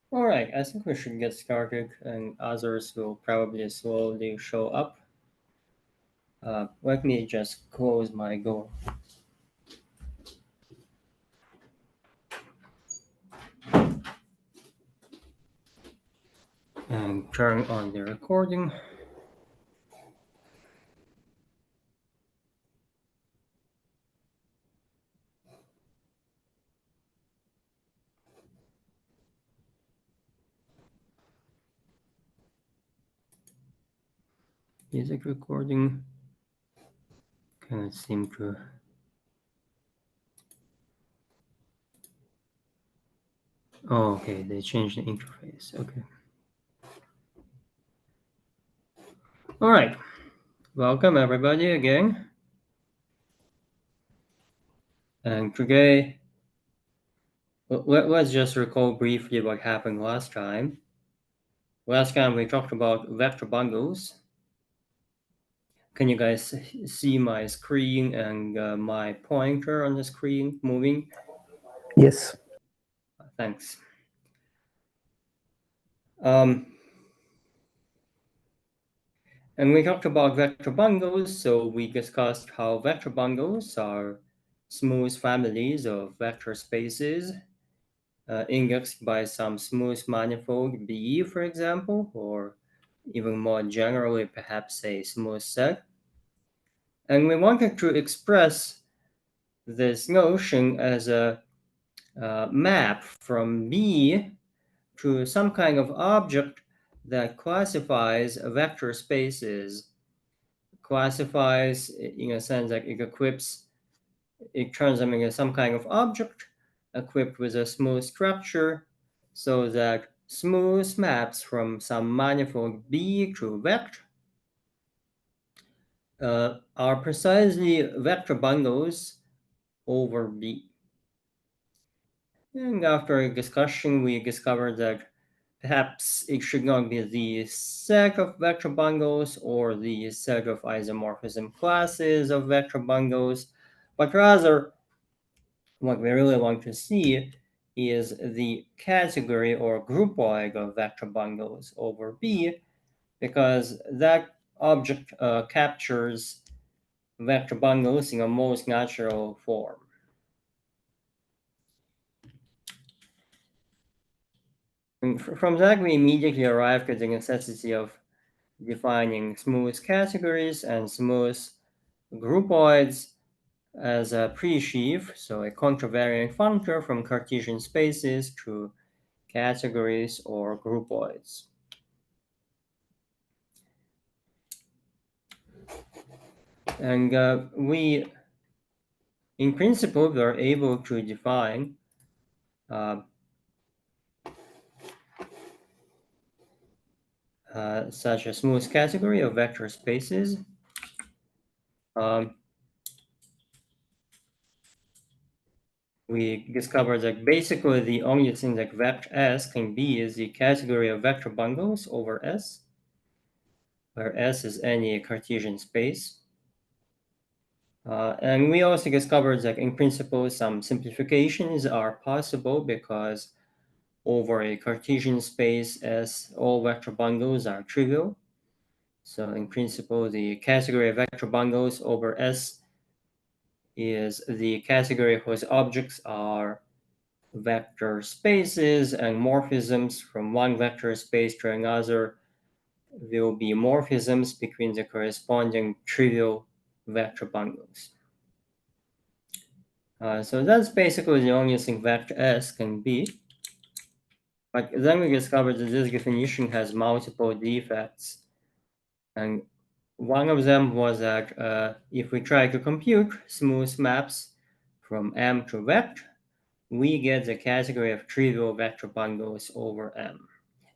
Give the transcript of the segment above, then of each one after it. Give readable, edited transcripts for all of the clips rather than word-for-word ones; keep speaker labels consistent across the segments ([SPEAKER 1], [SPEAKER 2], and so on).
[SPEAKER 1] All right, I think we should get started, and others will probably slowly show up. Let me just close my door and turn on the recording. Music recording cannot seem to. Oh, okay, they changed the interface. Okay. All right, welcome everybody again. And today, let's just recall briefly what happened last time. Last time we talked about vector bundles. Can you guys see my screen and my pointer on the screen moving?
[SPEAKER 2] Yes.
[SPEAKER 1] Thanks. Um, and we talked about vector bundles, so we discussed how vector bundles are smooth families of vector spaces indexed by some smooth manifold B, for example, or even more generally, perhaps a smooth set. And we wanted to express this notion as a map from B to some kind of object that classifies vector spaces, classifies in a sense that it turns them into some kind of object equipped with a smooth structure so that smooth maps from some manifold B to vector are precisely vector bundles over B. And after a discussion, we discovered that perhaps it should not be the set of vector bundles or the set of isomorphism classes of vector bundles, but rather what we really want to see is the category or groupoid of vector bundles over B, because that object captures vector bundles in a most natural form. And from that, we immediately arrived at the necessity of defining smooth categories and smooth groupoids as a pre-sheaf, so a contravariant functor from Cartesian spaces to categories or groupoids. And in principle, we are able to define uh, such a smooth category of vector spaces. Um, we discovered that basically the only thing that vect S can be is the category of vector bundles over S, where S is any Cartesian space. And we also discovered that in principle, some simplifications are possible because over a Cartesian space S, all vector bundles are trivial. So in principle, the category of vector bundles over S is the category whose objects are vector spaces, and morphisms from one vector space to another will be morphisms between the corresponding trivial vector bundles. So that's basically the only thing vector S can be. But then we discovered that this definition has multiple defects. And one of them was that if we try to compute smooth maps from M to vect, we get the category of trivial vector bundles over M,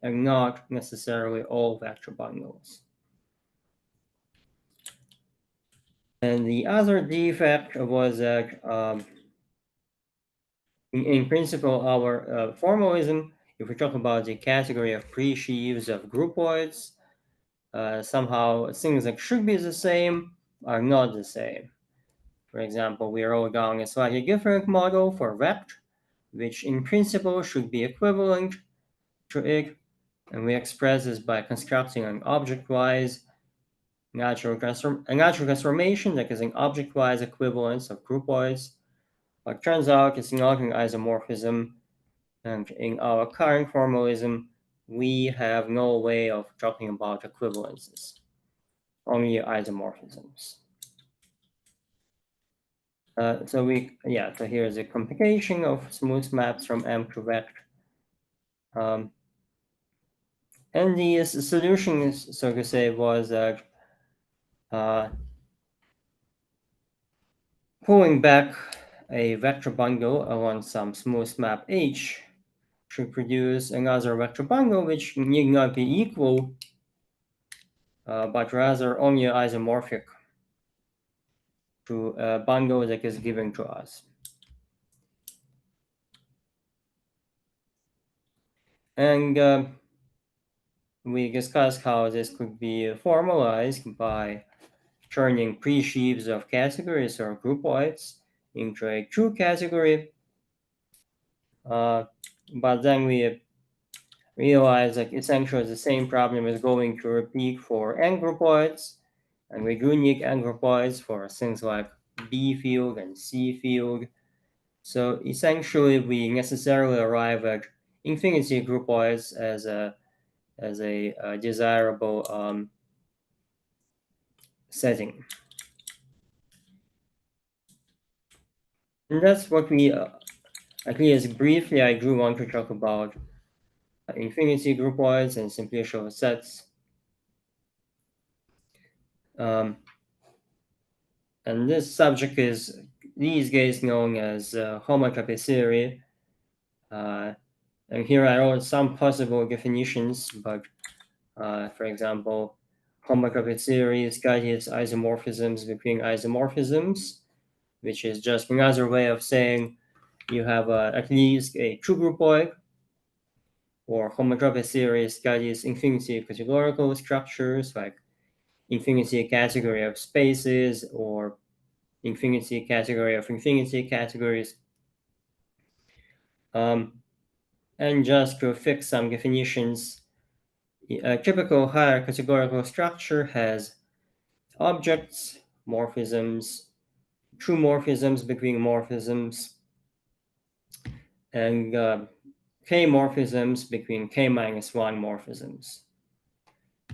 [SPEAKER 1] and not necessarily all vector bundles. And the other defect was that in principle, our formalism, if we talk about the category of pre-sheaves of groupoids, somehow things that should be the same are not the same. For example, we wrote down a slightly different model for vect, which in principle should be equivalent to it, and we express this by constructing an object-wise a natural transformation that is an object-wise equivalence of groupoids, but turns out it's not an isomorphism, and in our current formalism, we have no way of talking about equivalences, only isomorphisms. So here's a computation of smooth maps from M to vect. And the solution, so to say, was that pulling back a vector bundle along some smooth map H should produce another vector bundle which need not be equal, but rather only isomorphic to a bundle that is given to us. And we discussed how this could be formalized by turning pre-sheaves of categories or groupoids into a true category. But then we realize that essentially the same problem is going to repeat for n groupoids, and with unique n groupoids for things like B field and C field. So essentially, we necessarily arrive at infinity groupoids as a desirable setting. And that's what we, at least briefly, I do want to talk about infinity groupoids and simplicial sets. And this subject is these days known as homotopy theory. And here I wrote some possible definitions, but for example, homotopy theory studies isomorphisms between isomorphisms, which is just another way of saying you have at least a true groupoid, or homotopy theory studies infinity categorical structures like infinity category of spaces or infinity category of infinity categories. And just to fix some definitions, a typical higher categorical structure has objects, morphisms, true morphisms between morphisms, and k-morphisms between k-1 morphisms.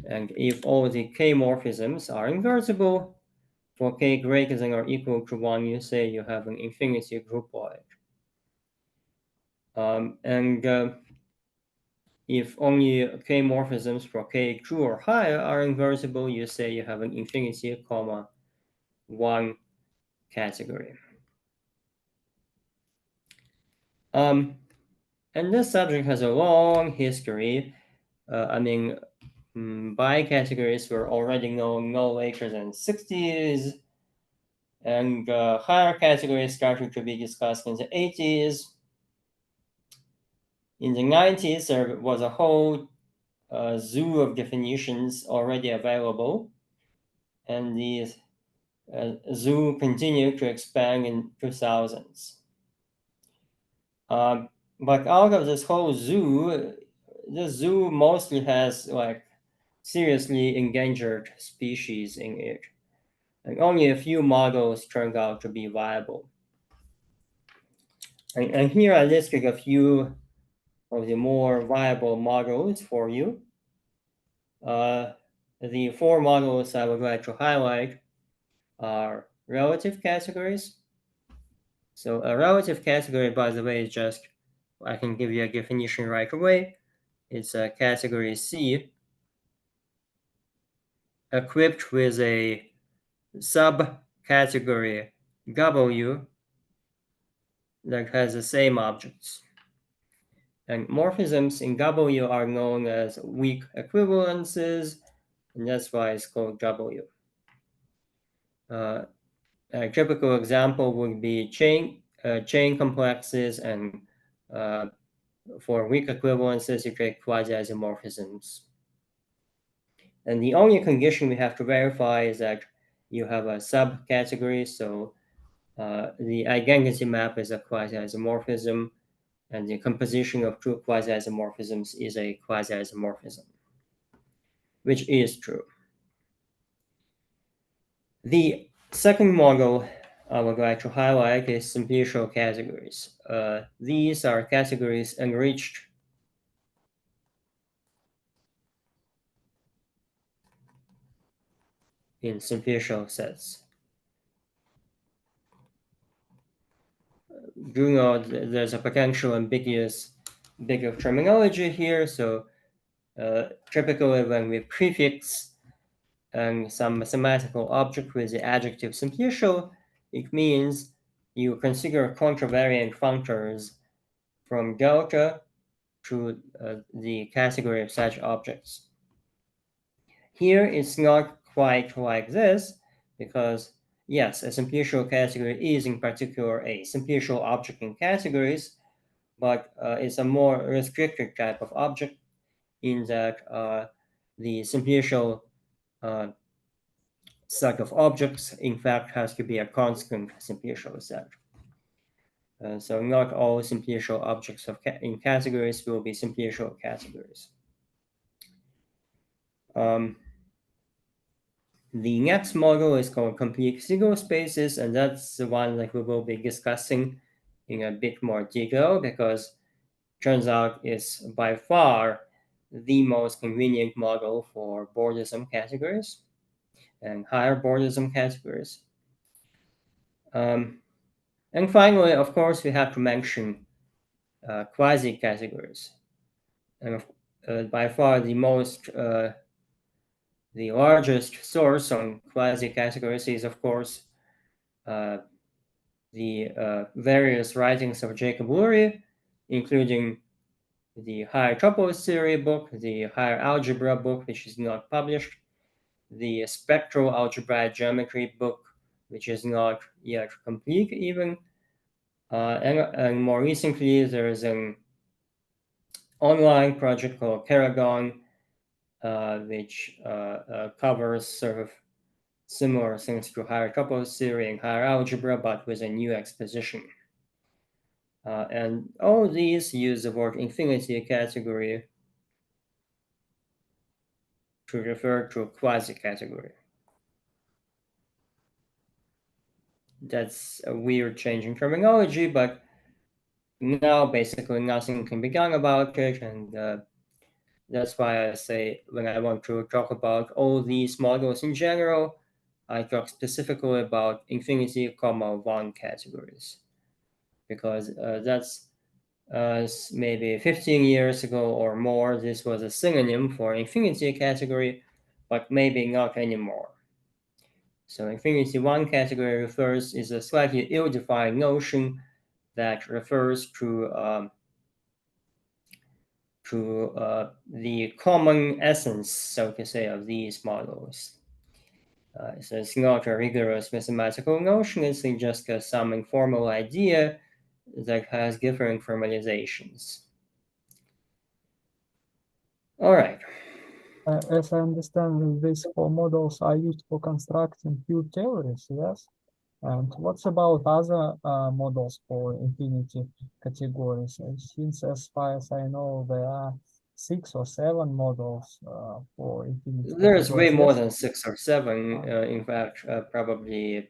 [SPEAKER 1] And if all the k-morphisms are invertible, for k greater than or equal to 1, you say you have an infinity groupoid. And if only k-morphisms for k true or higher are invertible, you say you have an infinity, 1 category. And this subject has a long history. Bicategories were already known no later than 60s, and higher categories started to be discussed in the 80s. In the 90s, there was a whole zoo of definitions already available, and the zoo continued to expand in 2000s. But out of this whole zoo, the zoo mostly has like seriously endangered species in it, and only a few models turned out to be viable. And here I listed a few of the more viable models for you. The 4 models I would like to highlight are relative categories. So a relative category, by the way, is just, I can give you a definition right away. It's a category C equipped with a subcategory W that has the same objects. And morphisms in W are known as weak equivalences, and that's why it's called W. A typical example would be chain complexes, and for weak equivalences, you take quasi-isomorphisms. And the only condition we have to verify is that you have a subcategory, so the identity map is a quasi-isomorphism, and the composition of two quasi-isomorphisms is a quasi-isomorphism, which is true. The second model I would like to highlight is simplicial categories. These are categories enriched in simplicial sets. Do note there's a potential ambiguous bit of terminology here. So typically when we prefix some mathematical object with the adjective simplicial, it means you consider contravariant functors from delta to the category of such objects. Here it's not quite like this, because yes, a simplicial category is in particular a simplicial object in categories, but it's a more restricted type of object in that the simplicial set of objects, in fact, has to be a constant simplicial set. So not all simplicial objects in categories will be simplicial categories. The next model is called complete single spaces, and that's the one that we will be discussing in a bit more detail, because turns out it's by far the most convenient model for Bordism categories and higher Bordism categories. And finally, of course, we have to mention quasi-categories. And by far the largest source on quasi-categories is, of course, the various writings of Jacob Lurie, including the higher tuples theory book, the higher algebra book, which is not published, the spectral algebraic geometry book, which is not yet complete even, and more recently there's an online project called Keragon, which covers sort of similar things to higher tuples theory and higher algebra, but with a new exposition. And all these use the word infinity category to refer to a quasi-category. That's a weird change in terminology, but now basically nothing can be done about it, and that's why I say when I want to talk about all these models in general, I talk specifically about infinity, 1 categories, because that's maybe 15 years ago or more, this was a synonym for infinity category, but maybe not anymore. So infinity 1 category is a slightly ill-defined notion that refers to the common essence, so to say, of these models. So it's not a rigorous mathematical notion, it's just some informal idea that has different formalizations. All right.
[SPEAKER 2] As I understand, these four models are used for constructing pure theories, yes? And what's about other models for infinity categories? Since as far as I know, there are 6 or 7 models for infinity
[SPEAKER 1] There's way
[SPEAKER 2] categories.
[SPEAKER 1] more
[SPEAKER 2] Yes?
[SPEAKER 1] than 6 or 7. In fact, probably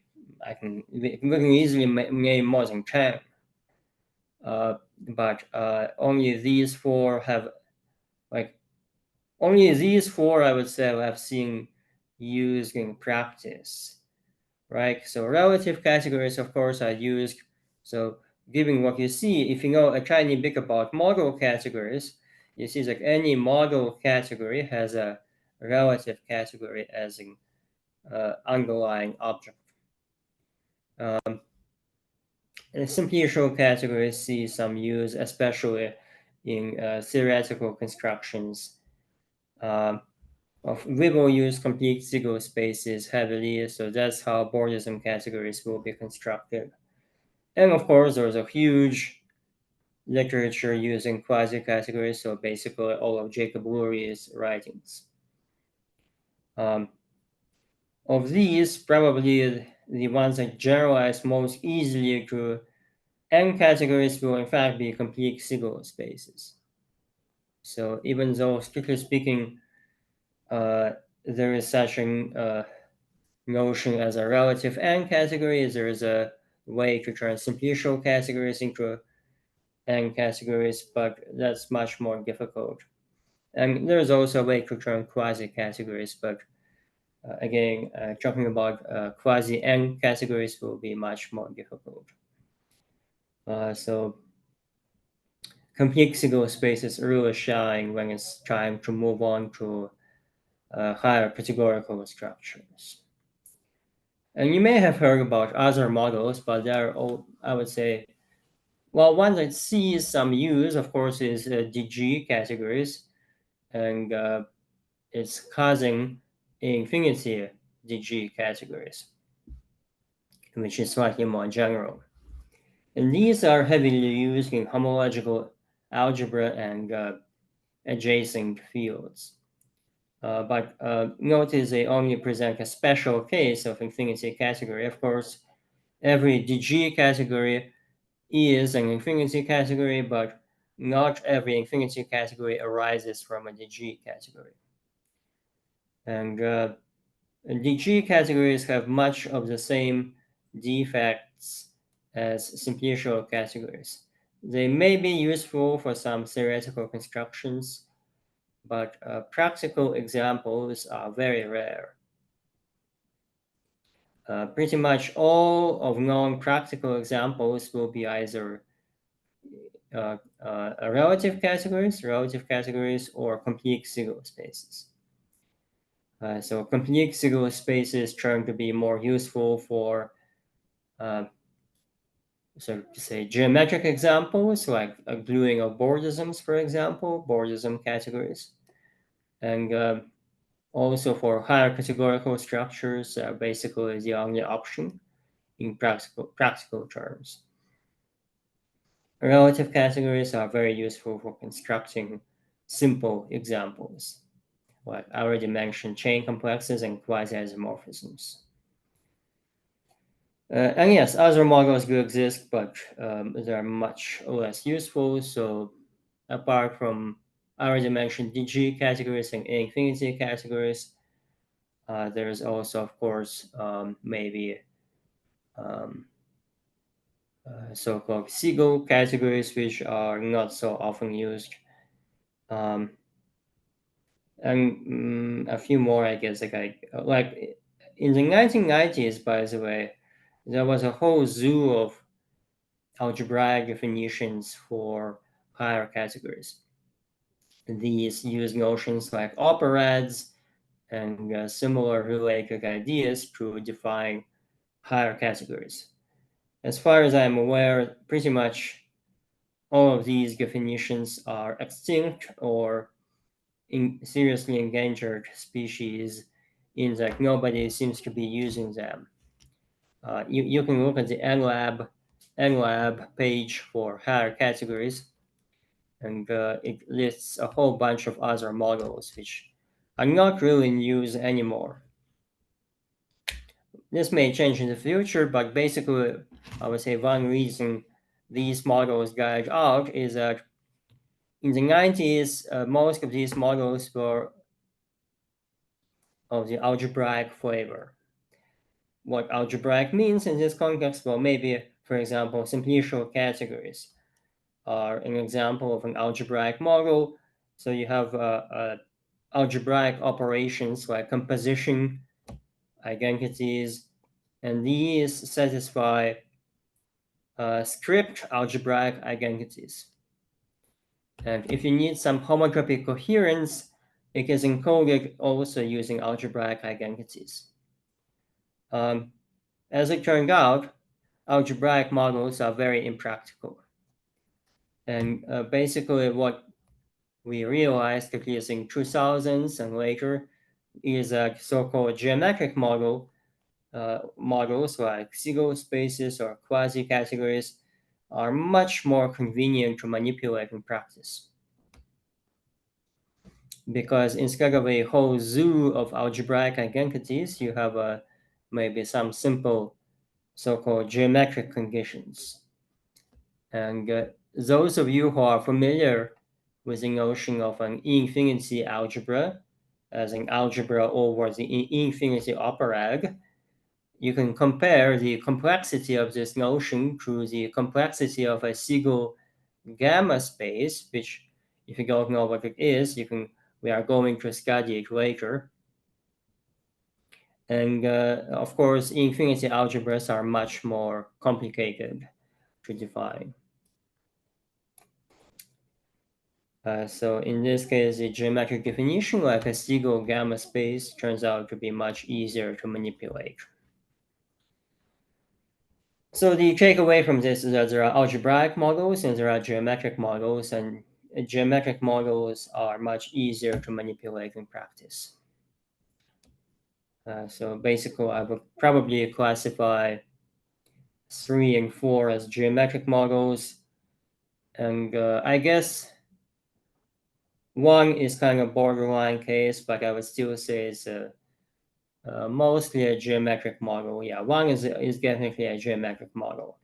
[SPEAKER 1] we can easily name more than 10. But only these four have, only these four, I would say, I've seen used in practice, right? So relative categories, of course, are used. So given what you see, if you know a tiny bit about model categories, you see that any model category has a relative category as an underlying object. And simplicial categories see some use, especially in theoretical constructions. We will use complete single spaces heavily, so that's how Bordism categories will be constructed. And of course, there's a huge literature using quasi-categories, so basically all of Jacob Lurie's writings. Of these, probably the ones that generalize most easily to N categories will in fact be complete single spaces. So even though, strictly speaking, there is such a notion as a relative N category, there is a way to turn simplicial categories into N categories, but that's much more difficult. And there's also a way to turn quasi-categories, but again, talking about quasi-N categories will be much more difficult. So complete single spaces really shine when it's time to move on to higher categorical structures. And you may have heard about other models, but they're all, I would say, well, one that sees some use, of course, is DG categories, and it's causing infinity DG categories, which is slightly more general. And these are heavily used in homological algebra and adjacent fields. But notice they only present a special case of infinity category. Of course, every DG category is an infinity category, but not every infinity category arises from a DG category. And DG categories have much of the same defects as simplicial categories. They may be useful for some theoretical constructions, but practical examples are very rare. Pretty much all of non-practical examples will be either relative categories, or complete single spaces. So complete single spaces turn to be more useful for, so to say, geometric examples like gluing of Bordisms, for example, Bordism categories, and also for higher categorical structures, basically the only option in practical terms. Relative categories are very useful for constructing simple examples, like I already mentioned chain complexes and quasi-isomorphisms. And yes, other models do exist, but they're much less useful. So apart from I already mentioned DG categories and infinity categories, there's also, of course, maybe um, so-called Siegel categories, which are not so often used. And a few more, I guess, like in the 1990s, by the way, there was a whole zoo of algebraic definitions for higher categories. These use notions like operads and similar related ideas to define higher categories. As far as I'm aware, pretty much all of these definitions are extinct or seriously endangered species, in that nobody seems to be using them. You can look at the NLab page for higher categories, and it lists a whole bunch of other models which are not really in use anymore. This may change in the future, but basically, I would say one reason these models died out is that in the 90s, most of these models were of the algebraic flavor. What algebraic means in this context, well, maybe, for example, simplicial categories are an example of an algebraic model. So you have algebraic operations like composition, identities, and these satisfy strict algebraic identities. And if you need some homotopy coherence, it is encoded also using algebraic identities. As it turned out, algebraic models are very impractical. And basically what we realized, at least in 2000s and later, is that so-called geometric models like Siegel spaces or quasi-categories are much more convenient to manipulate in practice. Because instead of a whole zoo of algebraic identities, you have maybe some simple so-called geometric conditions. And those of you who are familiar with the notion of an infinity algebra as an algebra over the infinity operag, you can compare the complexity of this notion to the complexity of a Siegel gamma space, which, if you don't know what it is, we are going to study it later. And of course, infinity algebras are much more complicated to define. So in this case, the geometric definition, like a Siegel gamma space, turns out to be much easier to manipulate. So the takeaway from this is that there are algebraic models and there are geometric models, and geometric models are much easier to manipulate in practice. So basically, I would probably classify 3 and 4 as geometric models, and I guess 1 is kind of borderline case, but I would still say it's mostly a geometric model. Yeah, 1 is definitely a geometric model.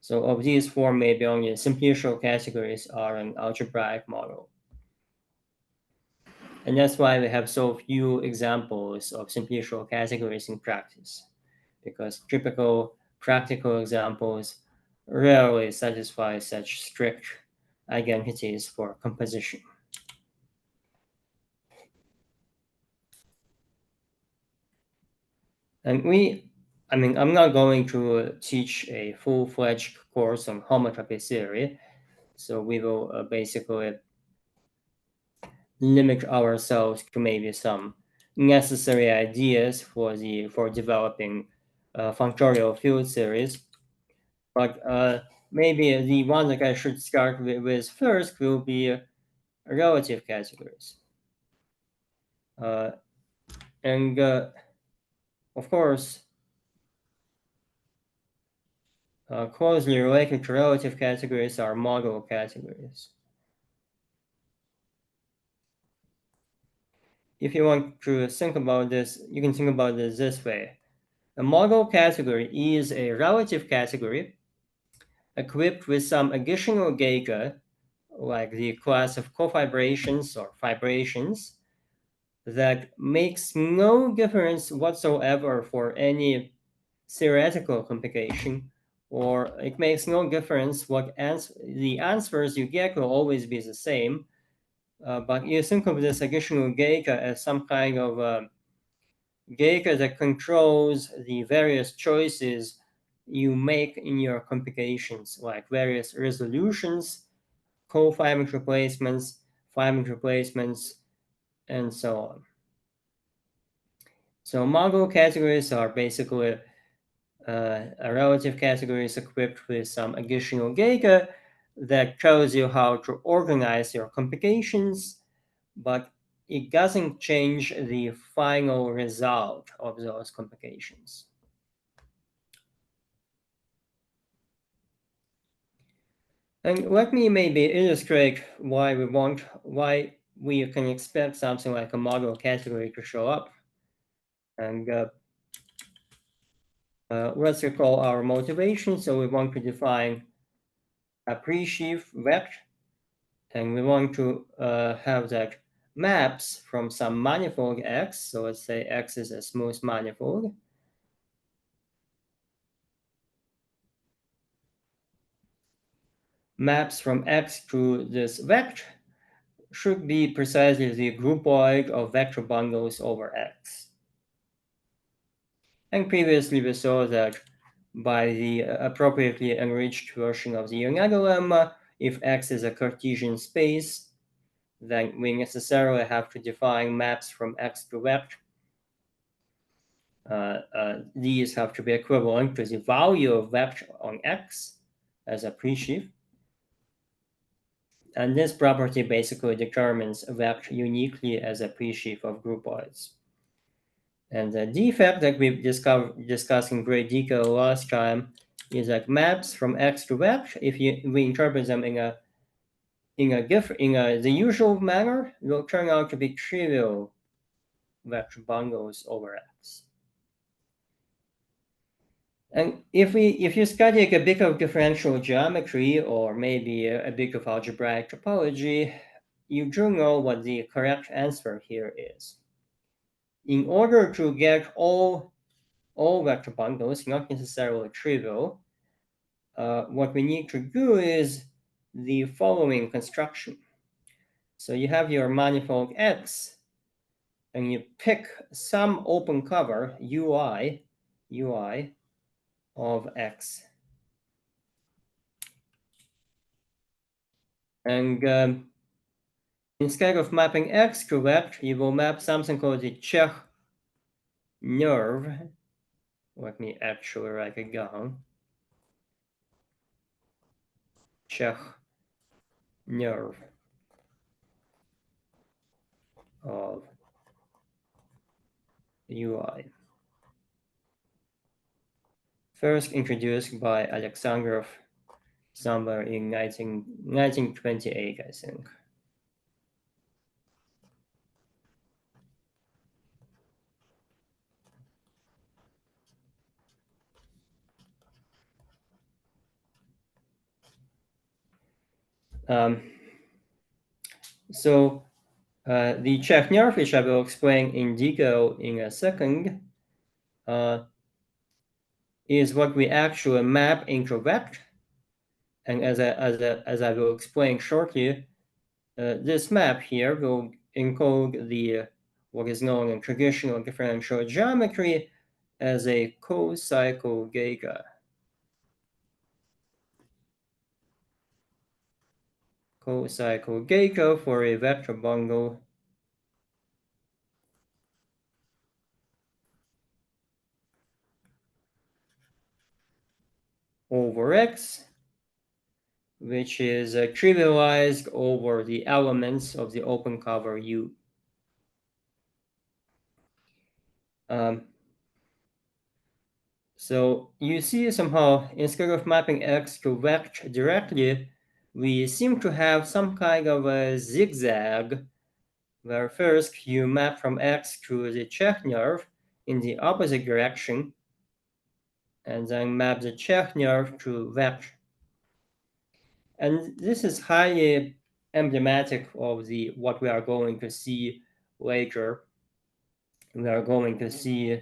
[SPEAKER 1] So of these 4, maybe only the simplicial categories are an algebraic model. And that's why we have so few examples of simplicial categories in practice, because typical practical examples rarely satisfy such strict identities for composition. And I'm not going to teach a full-fledged course on homotopy theory, so we will basically limit ourselves to maybe some necessary ideas for developing functorial field series. But maybe the one that I should start with first will be relative categories. And of course, closely related to relative categories are model categories. If you want to think about this, you can think about this way. A model category is a relative category equipped with some additional data, like the class of cofibrations or fibrations, that makes no difference whatsoever for any theoretical computation, or it makes no difference what the answers you get will always be the same. But you think of this additional data as some kind of data that controls the various choices you make in your computations, like various resolutions, co-fibrant replacements, fibrant replacements, and so on. So model categories are basically a relative categories equipped with some additional data that tells you how to organize your computations, but it doesn't change the final result of those computations. And let me maybe illustrate why we can expect something like a model category to show up. And let's recall our motivation. So we want to define a pre-sheaf vector, and we want to have that maps from some manifold X. So let's say X is a smooth manifold. Maps from X to this vector should be precisely the groupoid of vector bundles over X. And previously we saw that by the appropriately enriched version of the Yonaga lemma, if X is a Cartesian space, then we necessarily have to define maps from X to vector. These have to be equivalent to the value of vector on X as a pre-sheaf. And this property basically determines a vector uniquely as a pre-sheaf of groupoids. And the defect that we discussed in great detail last time is that maps from X to vector, if we interpret them in the usual manner, will turn out to be trivial vector bundles over X. And if you study a bit of differential geometry or maybe a bit of algebraic topology, you do know what the correct answer here is. In order to get all vector bundles, not necessarily trivial, what we need to do is the following construction. So you have your manifold X, and you pick some open cover UI of X. And instead of mapping X to vector, you will map something called the Czech nerve. Let me actually write it down. Czech nerve of UI. First introduced by Alexandrov somewhere in 1928, I think. So the Czech nerve, which I will explain in detail in a second, is what we actually map into vector. And as I will explain shortly, this map here will encode the what is known in traditional differential geometry as a co-cycle Geiger. Co-cycle Geiger for a vector bundle over X, which is trivialized over the elements of the open cover U. So you see somehow, instead of mapping X to vector directly, we seem to have some kind of a zigzag, where first you map from X to the Czech nerve in the opposite direction, and then map the Czech nerve to vector. And this is highly emblematic of what we are going to see later. We are going to see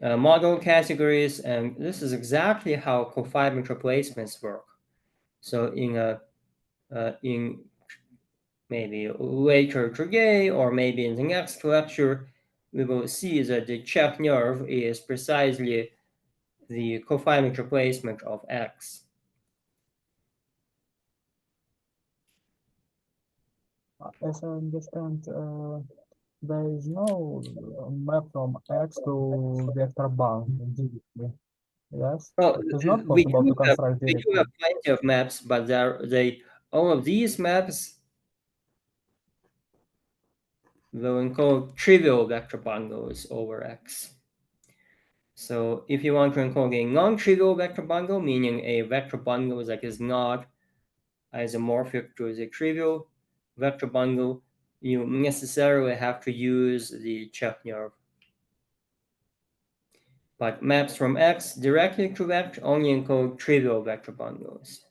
[SPEAKER 1] model categories, and this is exactly how confinement replacements work. So in maybe later today, or maybe in the next lecture, we will see that the Czech nerve is precisely the confinement replacement of X.
[SPEAKER 2] As I understand, there is no map from X to vector bound directly. Yes,
[SPEAKER 1] Well,
[SPEAKER 2] it is not
[SPEAKER 1] we
[SPEAKER 2] possible
[SPEAKER 1] do
[SPEAKER 2] to
[SPEAKER 1] have
[SPEAKER 2] construct directly.
[SPEAKER 1] plenty of maps, but all of these maps will encode trivial vector bundles over X. So if you want to encode a non-trivial vector bundle, meaning a vector bundle that is not isomorphic to the trivial vector bundle, you necessarily have to use the Czech nerve. But maps from X directly to vector only encode trivial vector bundles.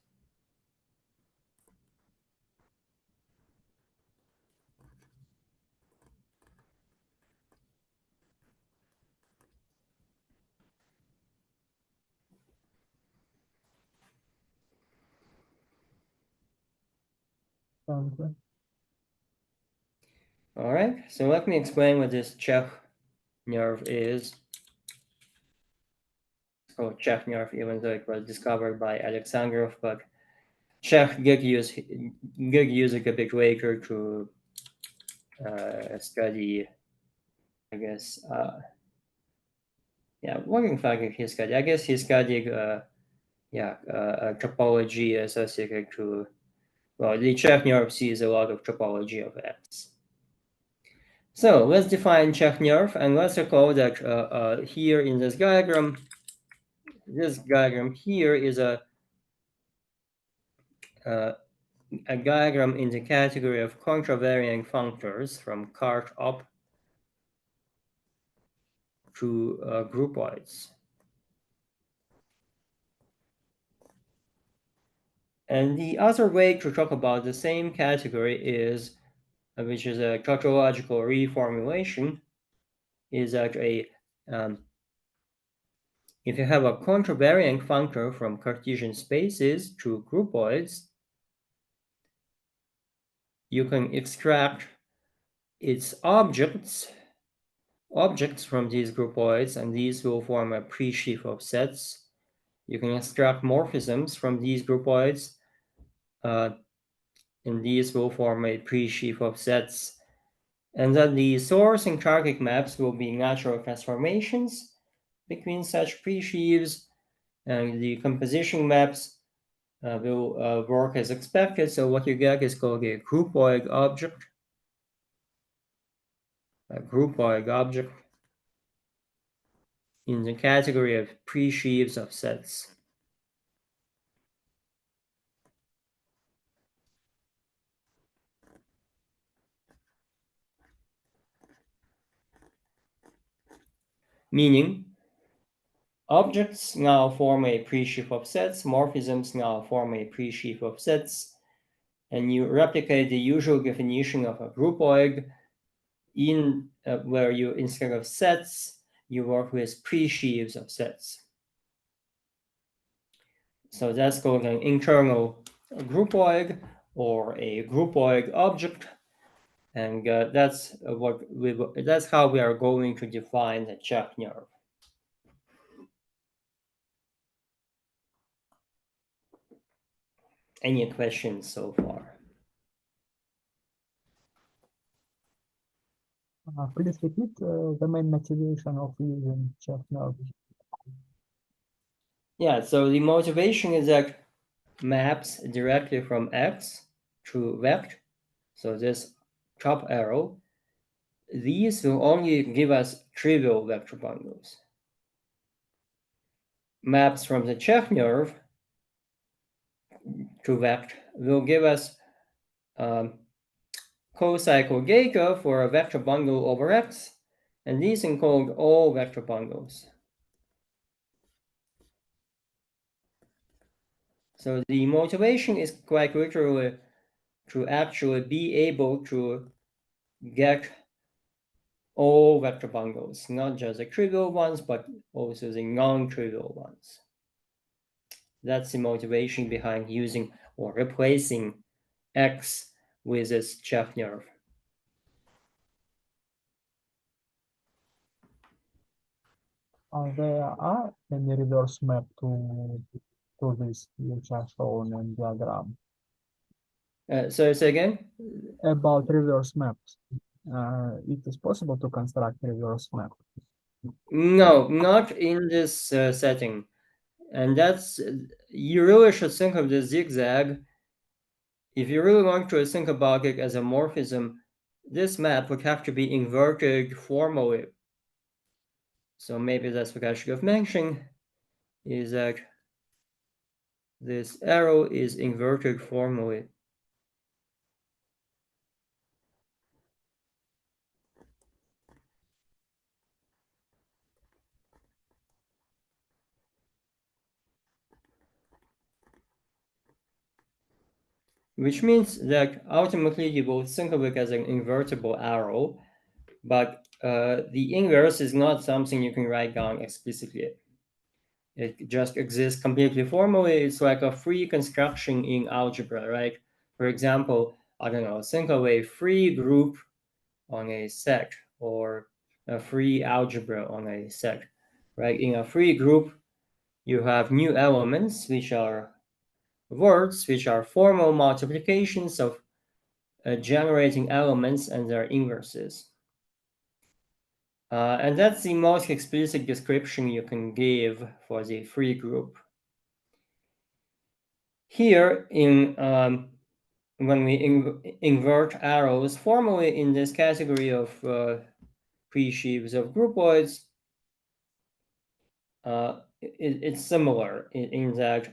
[SPEAKER 2] Thank you.
[SPEAKER 1] All right, so let me explain what this Czech nerve is. It's called Czech nerve, even though it was discovered by Alexandrov, but Czech get used a bit later to study, I guess. What in fact he studied? I guess he studied topology associated to, well, the Czech nerve sees a lot of topology of X. So let's define Czech nerve, and let's recall that here in this diagram here is a diagram in the category of contravarying functors from cart up to groupoids. And the other way to talk about the same category is, which is a tautological reformulation, is that if you have a contravariant functor from Cartesian spaces to groupoids, you can extract its objects from these groupoids, and these will form a pre-sheaf of sets. You can extract morphisms from these groupoids, and these will form a pre-sheaf of sets. And then the source and target maps will be natural transformations between such pre-sheaves, and the composition maps will work as expected. So what you get is called a groupoid object. A groupoid object in the category of pre-sheaves of sets. Meaning, objects now form a pre-sheaf of sets, morphisms now form a pre-sheaf of sets, and you replicate the usual definition of a groupoid in where you, instead of sets, you work with pre-sheaves of sets. So that's called an internal groupoid or a groupoid object, and that's how we are going to define the check nerve. Any questions so far?
[SPEAKER 2] Please repeat the main motivation of using check nerve.
[SPEAKER 1] Yeah, so the motivation is that maps directly from X to vect, so this top arrow, these will only give us trivial vector bundles. Maps from the check nerve to vect will give us co-cycle Geka for a vector bundle over X, and these encode all vector bundles. So the motivation is quite literally to actually be able to get all vector bundles, not just the trivial ones, but also the non-trivial ones. That's the motivation behind using or replacing X with this check nerve.
[SPEAKER 2] There are any reverse map to this which are shown in diagram.
[SPEAKER 1] So say again?
[SPEAKER 2] About reverse maps. It is possible to construct reverse map.
[SPEAKER 1] No, not in this setting. And that's, you really should think of the zigzag. If you really want to think about it as a morphism, this map would have to be inverted formally. So maybe that's what I should have mentioned, is that this arrow is inverted formally. Which means that ultimately you will think of it as an invertible arrow, but the inverse is not something you can write down explicitly. It just exists completely formally. It's like a free construction in algebra, right? For example, I don't know, think of a free group on a set or a free algebra on a set, right? In a free group, you have new elements, which are words, which are formal multiplications of generating elements and their inverses. And that's the most explicit description you can give for the free group. Here, when we invert arrows formally in this category of pre-sheaves of groupoids, it's similar in that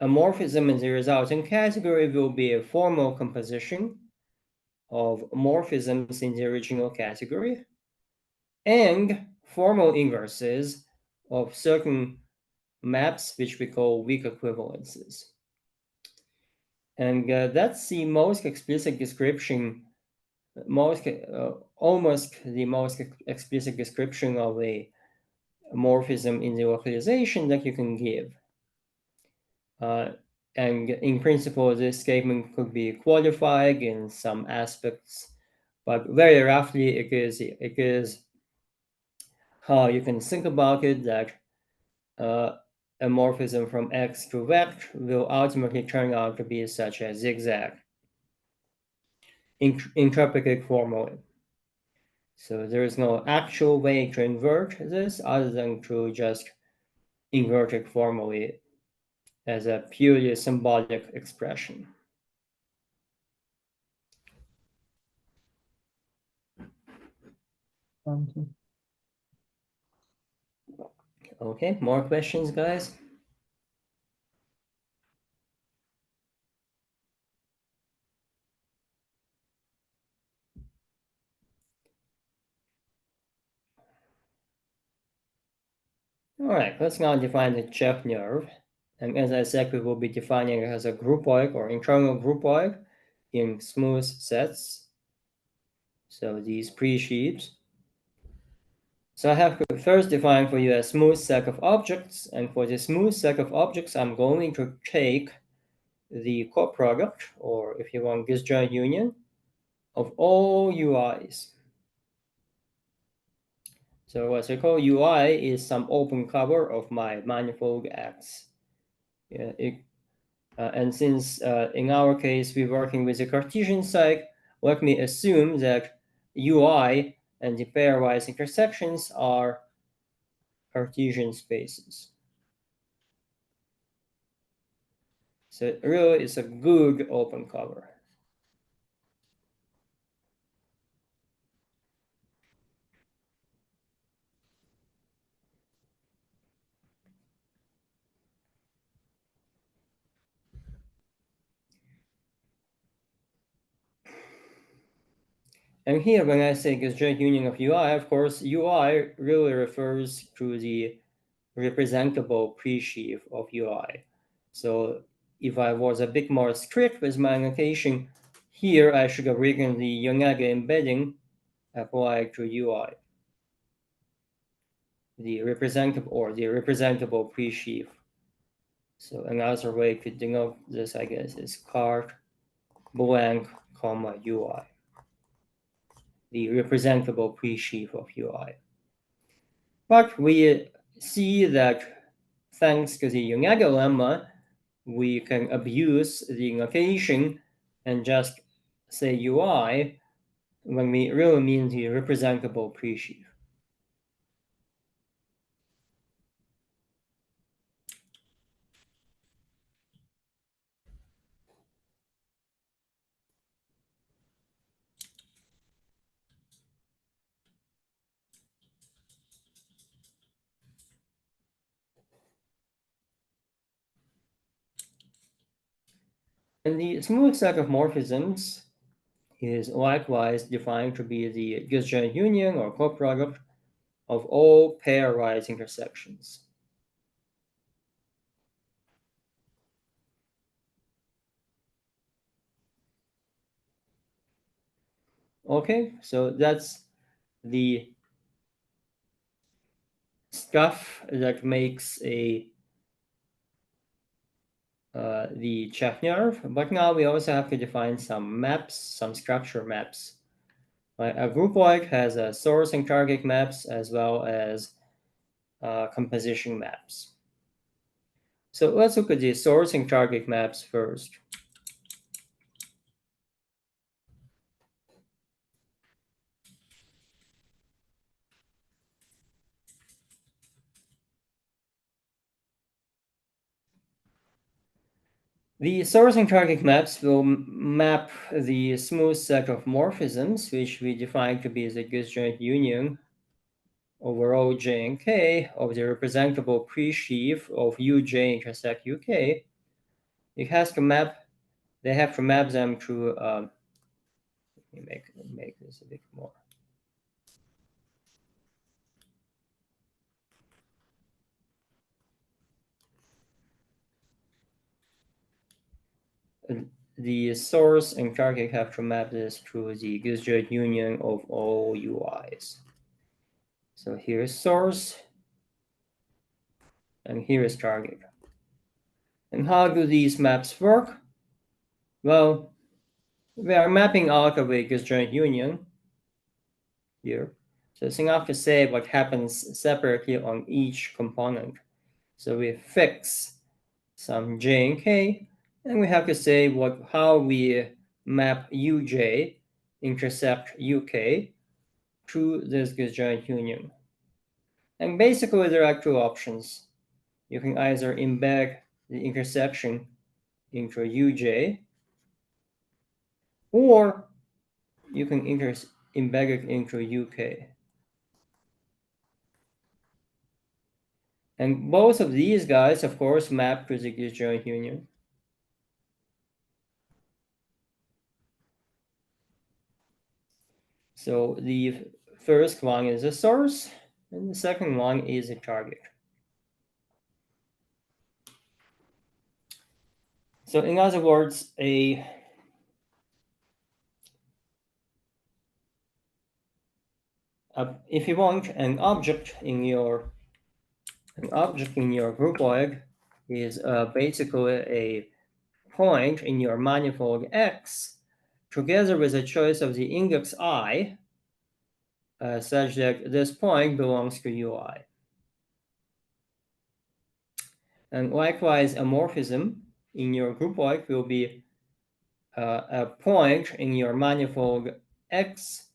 [SPEAKER 1] a morphism in the resulting category will be a formal composition of morphisms in the original category and formal inverses of certain maps which we call weak equivalences. And that's the most explicit description, almost the most explicit description of a morphism in the localization that you can give. And in principle, this statement could be qualified in some aspects, but very roughly, it is how you can think about it that a morphism from X to vect will ultimately turn out to be such a zigzag interpreted formally. So there is no actual way to invert this other than to just invert it formally as a purely symbolic expression.
[SPEAKER 2] Thank you.
[SPEAKER 1] Okay, more questions, guys? All right, let's now define the Czech nerve. And as I said, we will be defining it as a groupoid or internal groupoid in smooth sets. So these pre-sheaves. So I have to first define for you a smooth set of objects. And for the smooth set of objects, I'm going to take the coproduct, or if you want, disjoint union of all UIs. So what I call UI is some open cover of my manifold X. Yeah, and since in our case we're working with a Cartesian site, let me assume that UI and the pairwise intersections are Cartesian spaces. So it really is a good open cover. And here, when I say disjoint union of UI, of course, UI really refers to the representable pre-sheaf of UI. So if I was a bit more strict with my annotation, here I should have written the Yonaga embedding applied to UI. The representable pre-sheaf. So another way to denote this, I guess, is cart blank comma UI. The representable pre-sheaf of UI. But we see that thanks to the Yonaga lemma, we can abuse the notation and just say UI when we really mean the representable pre-sheaf. And the smooth set of morphisms is likewise defined to be the disjoint union or coproduct of all pairwise intersections. Okay, so that's the stuff that makes the Czech nerve, but now we also have to define some maps, some structure maps. A groupoid has a source and target maps as well as composition maps. So let's look at the source and target maps first. The source and target maps will map the smooth set of morphisms, which we define to be the disjoint union over O, J, and K of the representable pre-sheaf of UJ intersect UK. It has to map, they have to map them to, let me make this a bit more. the source and target have to map this to the disjoint union of all UIs. So here is source, and here is target. And how do these maps work? Well, we are mapping out of a disjoint union here. So it's enough to say what happens separately on each component. So we fix some j and k, and we have to say how we map uj intercept uk to this disjoint union. And basically there are two options. You can either embed the intersection into uj, or you can embed it into uk. And both of these guys, of course, map to the disjoint union. So the first one is a source, and the second one is a target. So in other words, if you want an object in your groupoid is basically a point in your manifold X together with a choice of the index I such that this point belongs to UI. And likewise, a morphism in your groupoid will be a point in your manifold X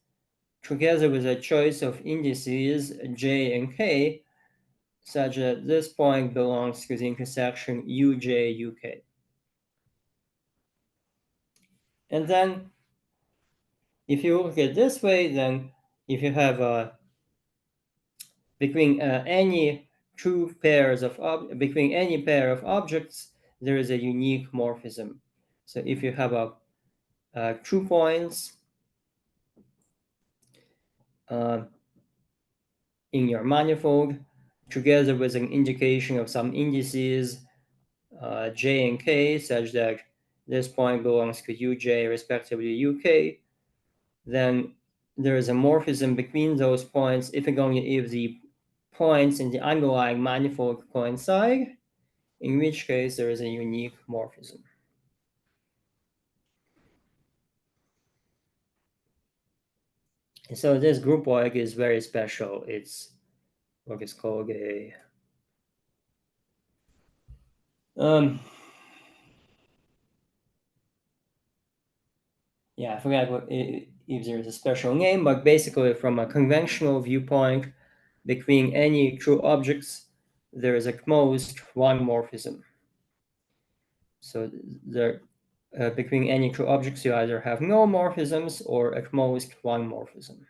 [SPEAKER 1] together with a choice of indices j and k such that this point belongs to the intersection uj, uk. And then if you look at it this way, then if you have between any pair of objects, there is a unique morphism. So if you have two points in your manifold together with an indication of some indices j and k such that this point belongs to uj respectively uk, then there is a morphism between those points if and only if the points in the underlying manifold coincide, in which case there is a unique morphism. So this groupoid is very special. It's what is called a I forgot if there's a special name, but basically from a conventional viewpoint, between any true objects, there is at most one morphism. So between any two objects, you either have no morphisms or at most one morphism.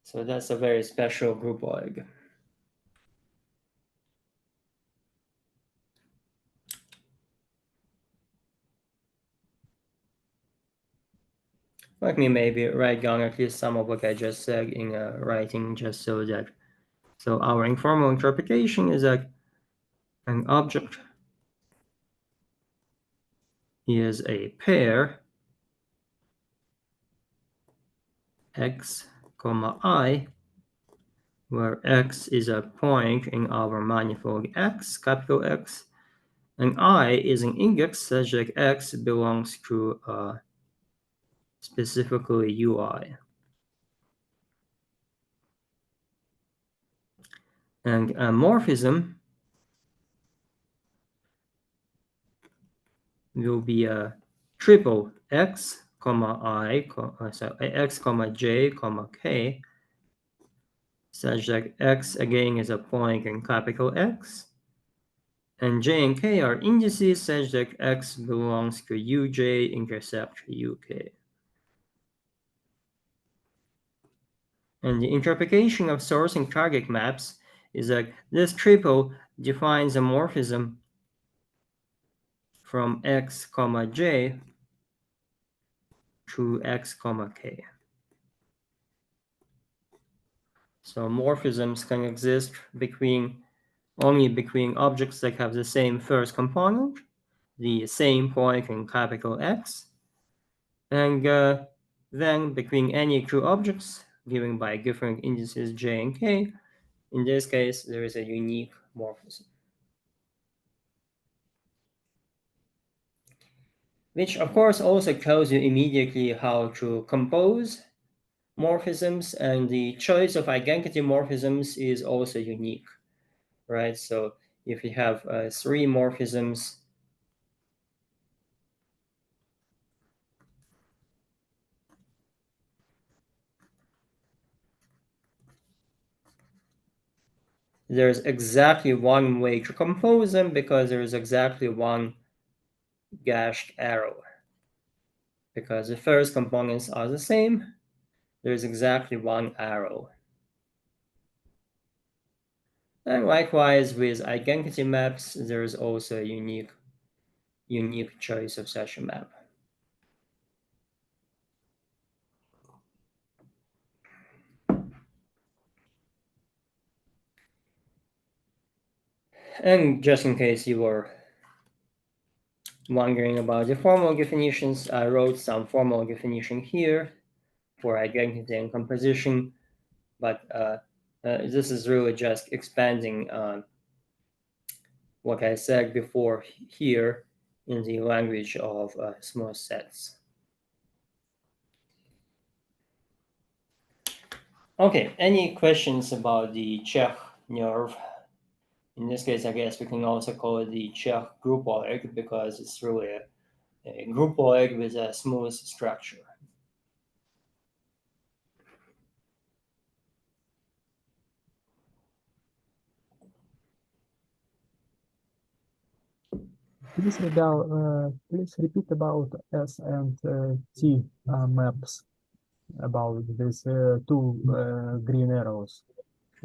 [SPEAKER 1] So that's a very special groupoid. Let me maybe write down at least some of what I just said in writing, just so our informal interpretation is that an object is a pair x, I, where x is a point in our manifold X, capital X, and I is an index such that X belongs to specifically UI. And a morphism will be a triple X, X, J, K, such that X again is a point in capital X, and J and K are indices such that X belongs to UJ intercept UK. And the interpretation of source and target maps is that this triple defines a morphism from X, J to X, K. So morphisms can exist only between objects that have the same first component, the same point in capital X, and then between any two objects given by different indices j and k, in this case, there is a unique morphism. Which of course also tells you immediately how to compose morphisms, and the choice of identity morphisms is also unique, right? So if you have three morphisms, there's exactly one way to compose them because there is exactly one gashed arrow. Because the first components are the same, there's exactly one arrow. And likewise with identity maps, there is also a unique choice of such a map. And just in case you were wondering about the formal definitions, I wrote some formal definition here for identity and composition, but this is really just expanding on what I said before here in the language of smooth sets. Okay, any questions about the Czech nerve? In this case, I guess we can also call it the Czech groupoid because it's really a groupoid with a smooth structure.
[SPEAKER 2] Please repeat about S and T maps about these two green arrows.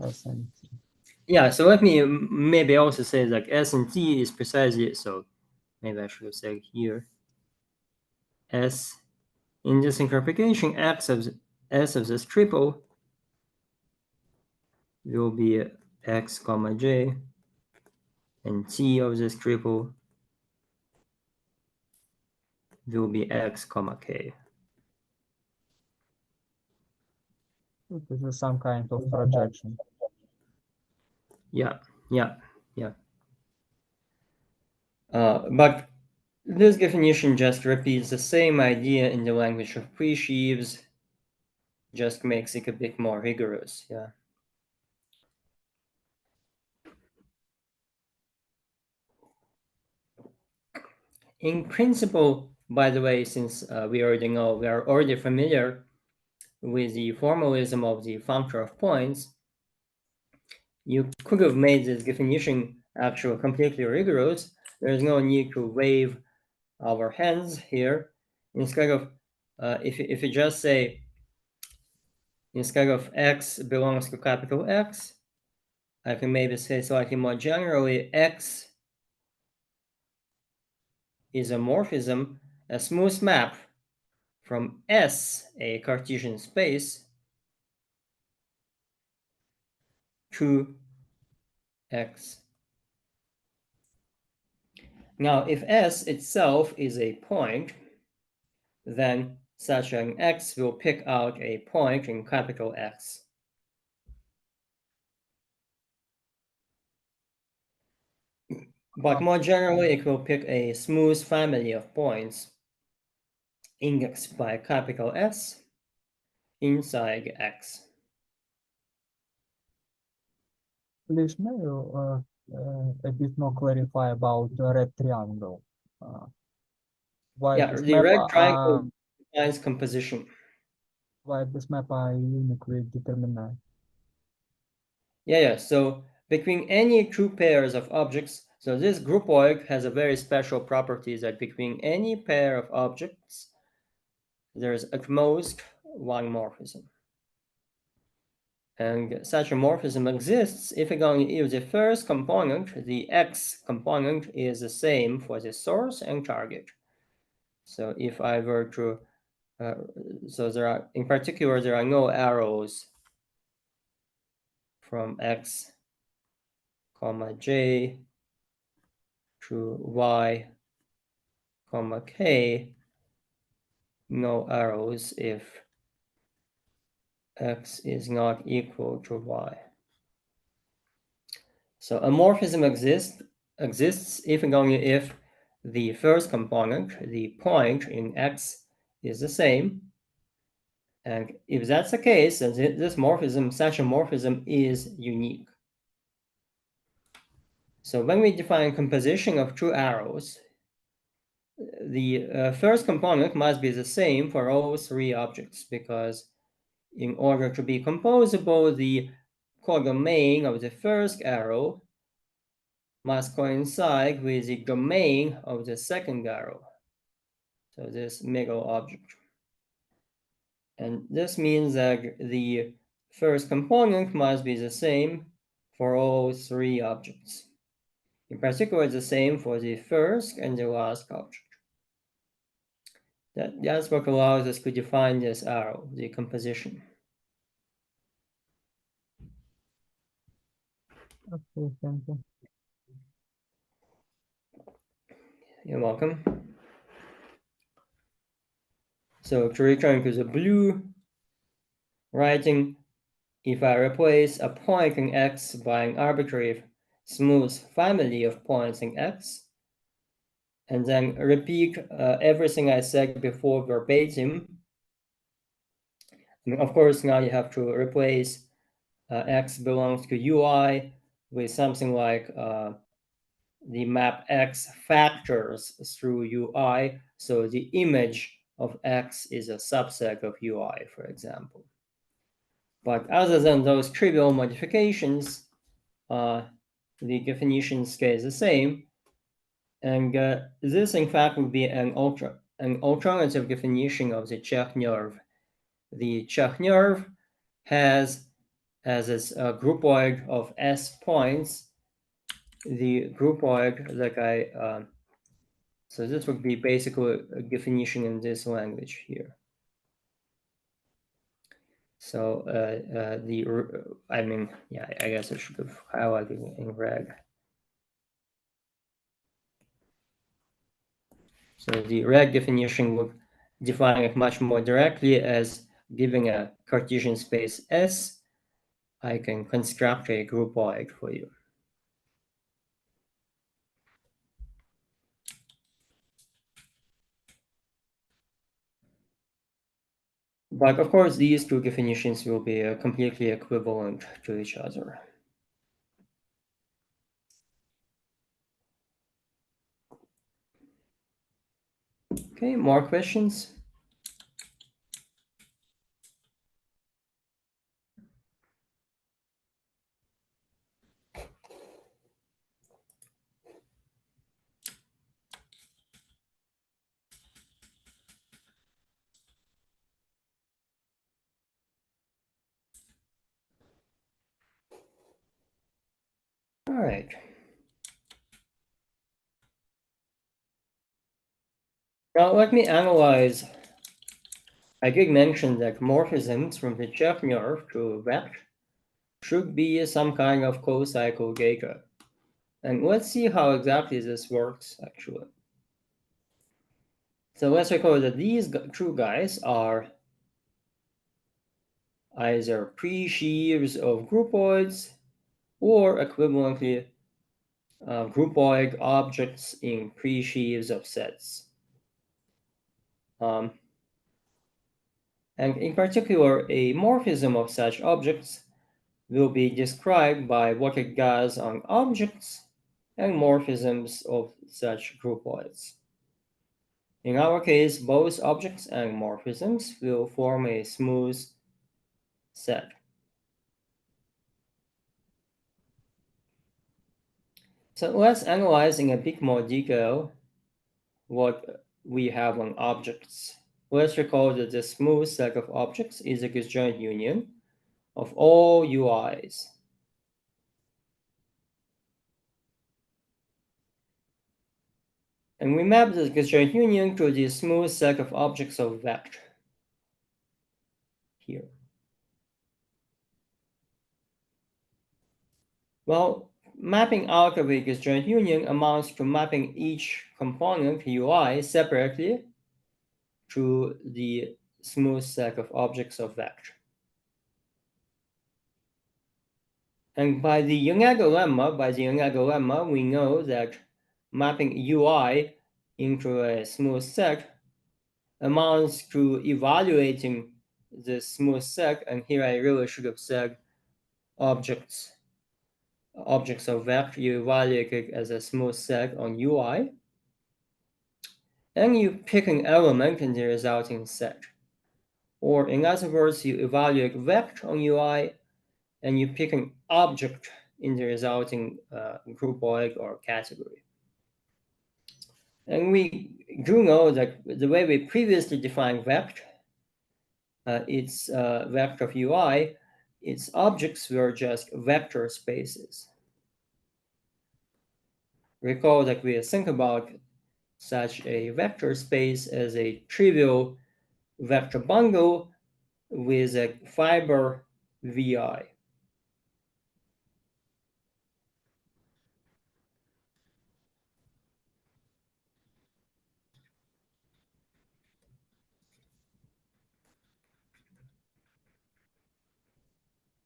[SPEAKER 2] S and T.
[SPEAKER 1] Yeah, so let me maybe also say like S and T is precisely, so maybe I should have said here, S in this interpretation, S of this triple will be X comma J, and T of this triple will be X comma K.
[SPEAKER 2] This is some kind of projection.
[SPEAKER 1] Yeah. But this definition just repeats the same idea in the language of pre-sheaves, just makes it a bit more rigorous. Yeah. In principle, by the way, since we are already familiar with the formalism of the functor of points, you could have made this definition actually completely rigorous. There's no need to wave our hands here. Instead of, if you just say, instead of X belongs to capital X, I can maybe say slightly more generally, X is a morphism, a smooth map from S, a Cartesian space, to X. Now, if S itself is a point, then such an X will pick out a point in capital X. But more generally, it will pick a smooth family of points indexed by capital S inside X.
[SPEAKER 2] Please, may you a bit more clarify about the red triangle? Why
[SPEAKER 1] Yeah,
[SPEAKER 2] this
[SPEAKER 1] the
[SPEAKER 2] map
[SPEAKER 1] red triangle defines composition.
[SPEAKER 2] why this map are uniquely determinate?
[SPEAKER 1] Yeah. So between any two pairs of objects, so this groupoid has a very special property that between any pair of objects, there's at most one morphism. And such a morphism exists if the first component, the X component, is the same for the source and target. So if I were to, in particular, there are no arrows from X comma J to Y comma k, no arrows if x is not equal to y. So a morphism exists if and only if the first component, the point in x, is the same. And if that's the case, then this morphism, such a morphism, is unique. So when we define composition of two arrows, the first component must be the same for all three objects, because in order to be composable, the codomain of the first arrow must coincide with the domain of the second arrow, so this middle object. And this means that the first component must be the same for all three objects. In particular, the same for the first and the last object. That's what allows us to define this arrow, the composition.
[SPEAKER 2] Okay, thank you.
[SPEAKER 1] You're welcome. So to return to the blue, writing, if I replace a point in x by an arbitrary smooth family of points in x, and then repeat everything I said before verbatim, I mean, of course, now you have to replace x belongs to ui with something like the map x factors through ui, so the image of x is a subset of ui, for example. But other than those trivial modifications, the definition stays the same. And this, in fact, would be an alternative definition of the Czech nerve. The Czech nerve has as its groupoid of S points, the groupoid that so this would be basically a definition in this language here. So I guess I should have highlighted in red. So the red definition would define it much more directly as giving a Cartesian space S, I can construct a groupoid for you. But of course, these two definitions will be completely equivalent to each other. Okay, more questions? All right. Now let me analyze. I did mention that morphisms from the Czech nerve to vect should be some kind of co-cycle data. And let's see how exactly this works, actually. So let's recall that these two guys are either pre-sheaves of groupoids or equivalently groupoid objects in pre-sheaves of sets. And in particular, a morphism of such objects will be described by what it does on objects and morphisms of such groupoids. In our case, both objects and morphisms will form a smooth set. So let's analyze in a bit more detail what we have on objects. Let's recall that the smooth set of objects is a disjoint union of all UIs. And we map this disjoint union to the smooth set of objects of vect here. Well, mapping out of a disjoint union amounts to mapping each component UI separately to the smooth set of objects of vector. And by the Young-Agel lemma, we know that mapping UI into a smooth set amounts to evaluating the smooth set, and here I really should have said objects of vector. You evaluate it as a smooth set on UI, and you pick an element in the resulting set. Or in other words, you evaluate vector on UI, and you pick an object in the resulting groupoid or category. And we do know that the way we previously defined vector, its vector of UI, its objects were just vector spaces. Recall that we think about such a vector space as a trivial vector bundle with a fiber VI.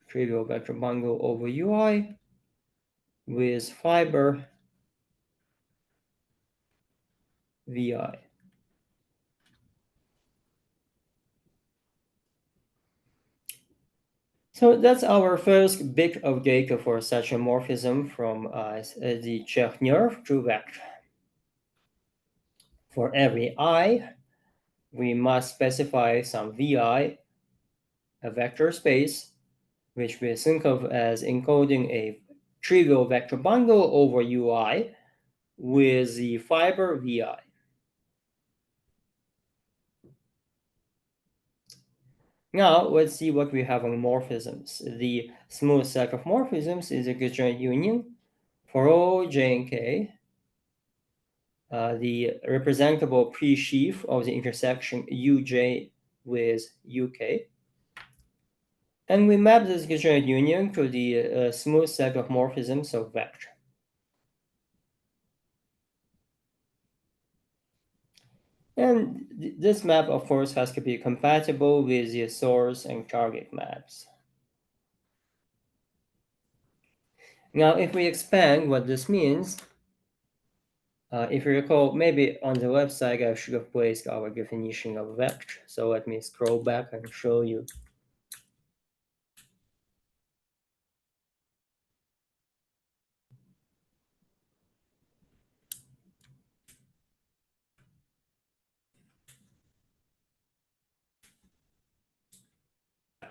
[SPEAKER 1] Trivial vector bundle over UI with fiber VI. So that's our first bit of data for such a morphism from the Chernier to vector. For every I, we must specify some VI, a vector space, which we think of as encoding a trivial vector bundle over UI with the fiber VI. Now, let's see what we have on morphisms. The smooth set of morphisms is a disjoint union for all j and k. The representable pre-sheaf of the intersection uj with uk. And we map this disjoint union to the smooth set of morphisms of vector. And this map, of course, has to be compatible with the source and target maps. Now, if we expand what this means, if you recall, maybe on the website I should have placed our definition of vector. So let me scroll back and show you.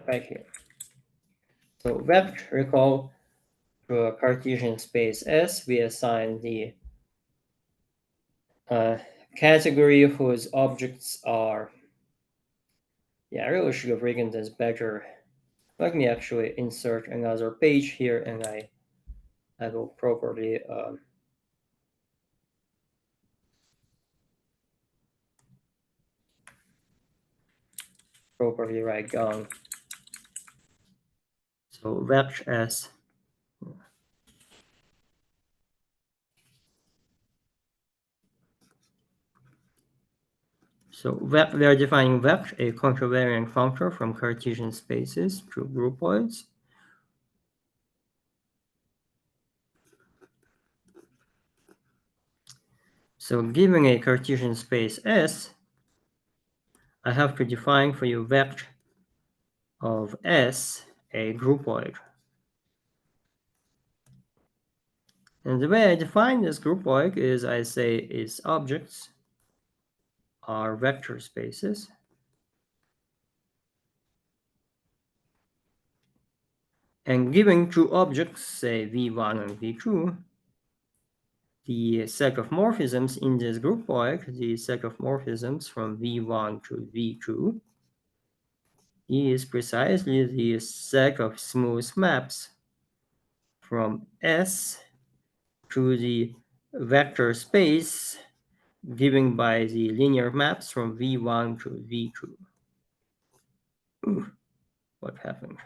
[SPEAKER 1] Right here. So vector, recall, to a Cartesian space S, we assign the category whose objects are, I really should have written this better. Let me actually insert another page here, and I will properly write down. So vector S. So we are defining vector, a contravariant functor from Cartesian spaces to groupoids. So given a Cartesian space S, I have to define for you vector of S, a groupoid. And the way I define this groupoid is I say its objects are vector spaces. And given two objects, say V1 and V2, the set of morphisms in this groupoid, the set of morphisms from V1 to V2, is precisely the set of smooth maps from S to the vector space given by the linear maps from V1 to V2. Ooh, what happened?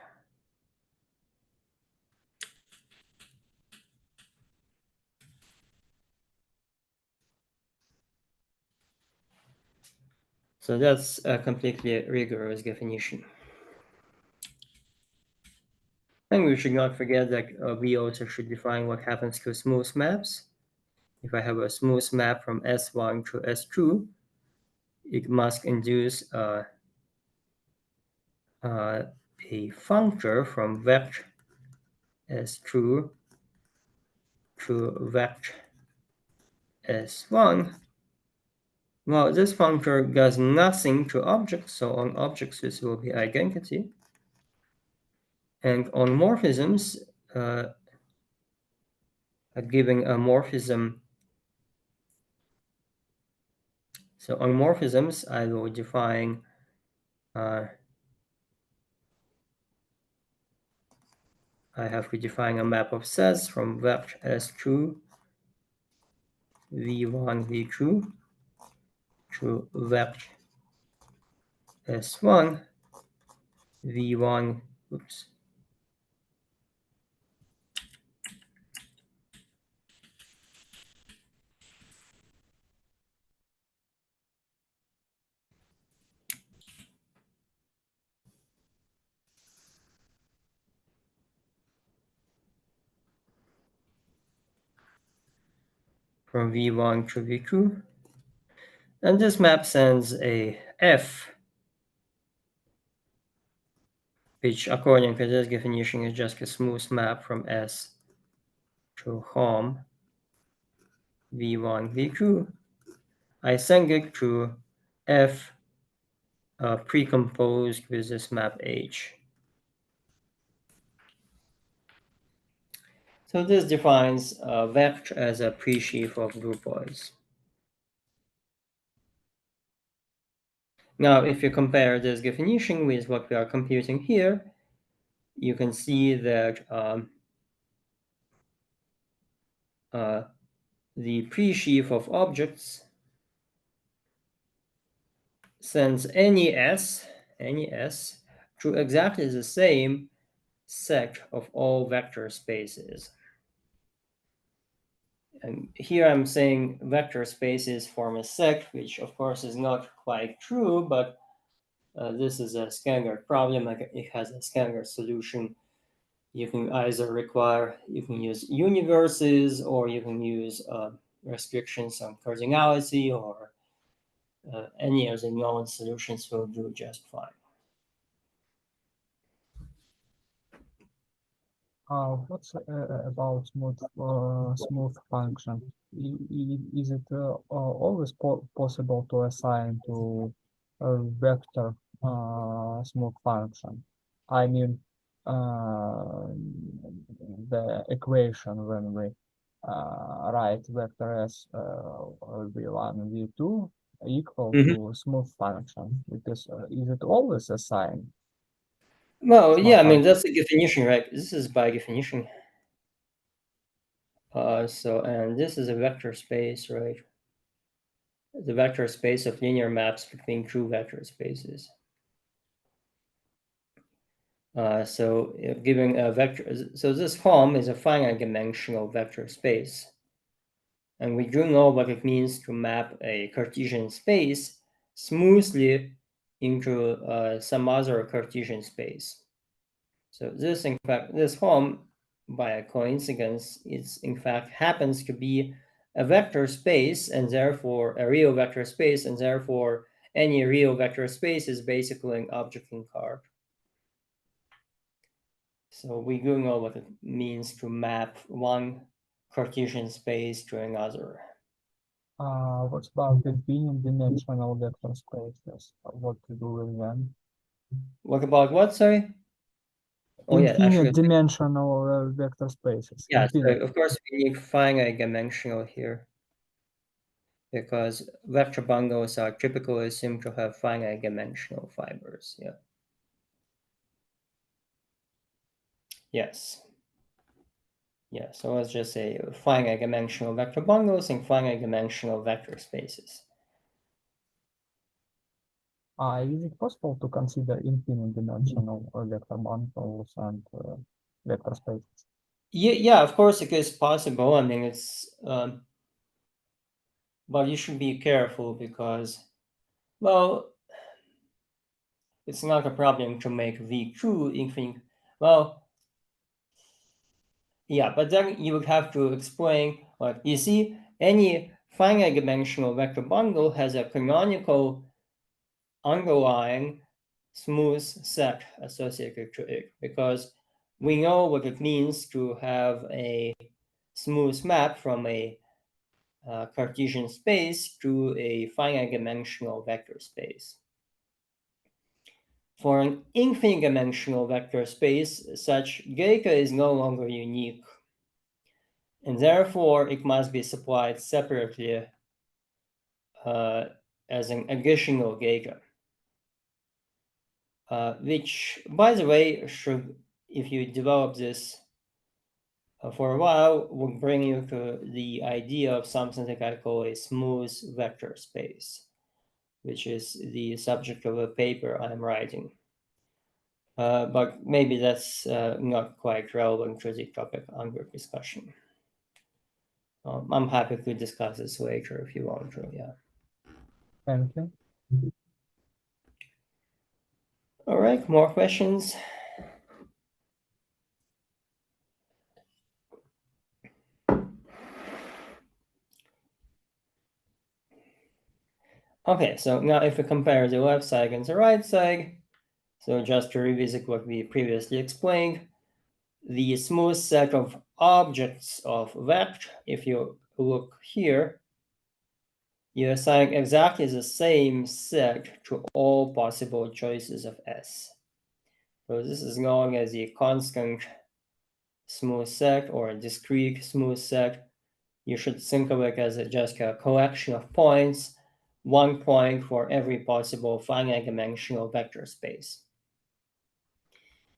[SPEAKER 1] So that's a completely rigorous definition. And we should not forget that we also should define what happens to smooth maps. If I have a smooth map from S1 to S2, it must induce a functor from vector S2 to vector S1. Well, this functor does nothing to objects, so on objects this will be identity. And on morphisms, giving a morphism. So on morphisms, I will define I have to define a map of sets from vector S2, V1, V2 to vector S1, V1, oops. From V1 to V2. And this map sends a F, which according to this definition is just a smooth map from S to home, V1, V2. I send it to F precomposed with this map H. So this defines a vector as a presheaf of groupoids. Now, if you compare this definition with what we are computing here, you can see that the presheaf of objects sends any S to exactly the same set of all vector spaces. And here I'm saying vector spaces form a set, which of course is not quite true, but this is a standard problem. It has a standard solution. You can use universes, or you can use restrictions on cardinality, or any of the known solutions will do just fine.
[SPEAKER 2] What's about smooth function? Is it always possible to assign to a vector smooth function? I mean, the equation when we write vector s v1 and v2 equal to smooth function, because is it always assigned?
[SPEAKER 1] Well,
[SPEAKER 2] Smooth
[SPEAKER 1] yeah, I mean,
[SPEAKER 2] function.
[SPEAKER 1] that's the definition, right? This is by definition. And this is a vector space, right? The vector space of linear maps between true vector spaces. So giving a vector, so this form is a finite dimensional vector space. And we do know what it means to map a Cartesian space smoothly into some other Cartesian space. So this, in fact, this form, by a coincidence, in fact happens to be a vector space, and therefore a real vector space, and therefore any real vector space is basically an object in card. So we do know what it means to map one Cartesian space to another.
[SPEAKER 2] What about infinite dimensional vector spaces? What to do with them?
[SPEAKER 1] What about what, sorry? Oh yeah,
[SPEAKER 2] Infinite
[SPEAKER 1] actually,
[SPEAKER 2] dimensional vector spaces.
[SPEAKER 1] yeah, so
[SPEAKER 2] Infinite.
[SPEAKER 1] of course we need finite dimensional here, because vector bundles are typically assumed to have finite dimensional fibers. Yeah. Yes. Yeah, so let's just say finite dimensional vector bundles and finite dimensional vector spaces.
[SPEAKER 2] Is it possible to consider infinite dimensional vector bundles and vector spaces?
[SPEAKER 1] Yeah, of course it is possible. I mean, it's but you should be careful because, well, it's not a problem to make V true infinite. Well, yeah, but then you would have to explain, like, you see, any finite dimensional vector bundle has a canonical underlying smooth set associated to it, because we know what it means to have a smooth map from a Cartesian space to a finite dimensional vector space. For an infinite dimensional vector space, such Geika is no longer unique, and therefore it must be supplied separately as an additional Geika. Which, by the way, should, if you develop this for a while, will bring you to the idea of something that I call a smooth vector space, which is the subject of a paper I'm writing. But maybe that's not quite relevant to the topic under discussion. I'm happy to discuss this later if you want to, yeah.
[SPEAKER 2] Thank you.
[SPEAKER 1] All right, more questions? Okay, so now if we compare the left side and the right side, so just to revisit what we previously explained, the smooth set of objects of vect, if you look here, you assign exactly the same set to all possible choices of S. So this is known as the constant smooth set or a discrete smooth set. You should think of it as just a collection of points, one point for every possible finite dimensional vector space.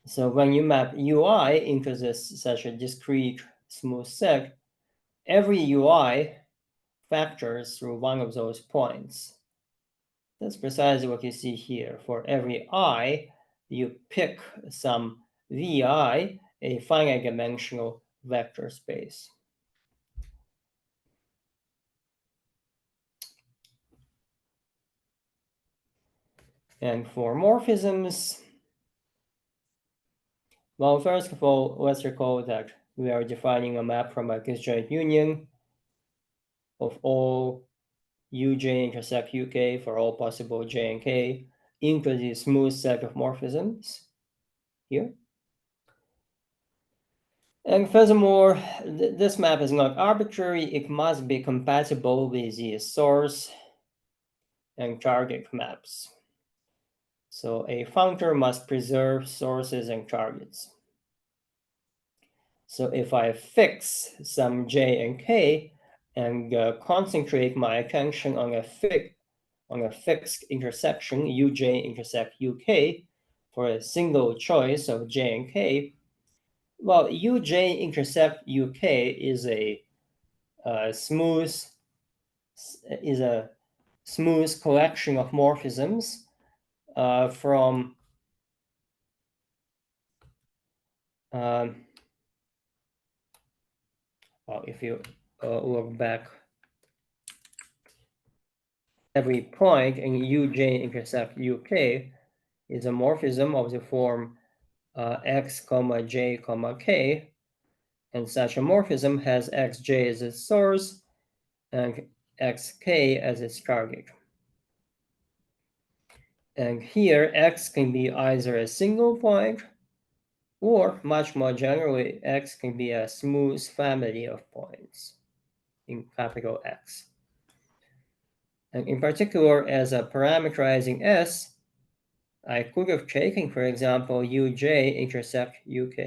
[SPEAKER 1] So when you map UI into such a discrete smooth set, every UI factors through one of those points. That's precisely what you see here. For every I, you pick some VI, a finite dimensional vector space. And for morphisms, well, first of all, let's recall that we are defining a map from a disjoint union of all uj intersect uk for all possible j and k into the smooth set of morphisms here. And furthermore, this map is not arbitrary. It must be compatible with the source and target maps. So a functor must preserve sources and targets. So if I fix some j and k and concentrate my attention on a fixed intersection uj intersect uk for a single choice of j and k, well, uj intersect uk is a smooth collection of morphisms from well, if you look back, every point in uj intersect uk is a morphism of the form x comma j comma k, and such a morphism has xj as its source and xk as its target. And here x can be either a single point, or much more generally, x can be a smooth family of points in capital X. And in particular, as a parameterizing S, I could have taken, for example, uj intersect uk.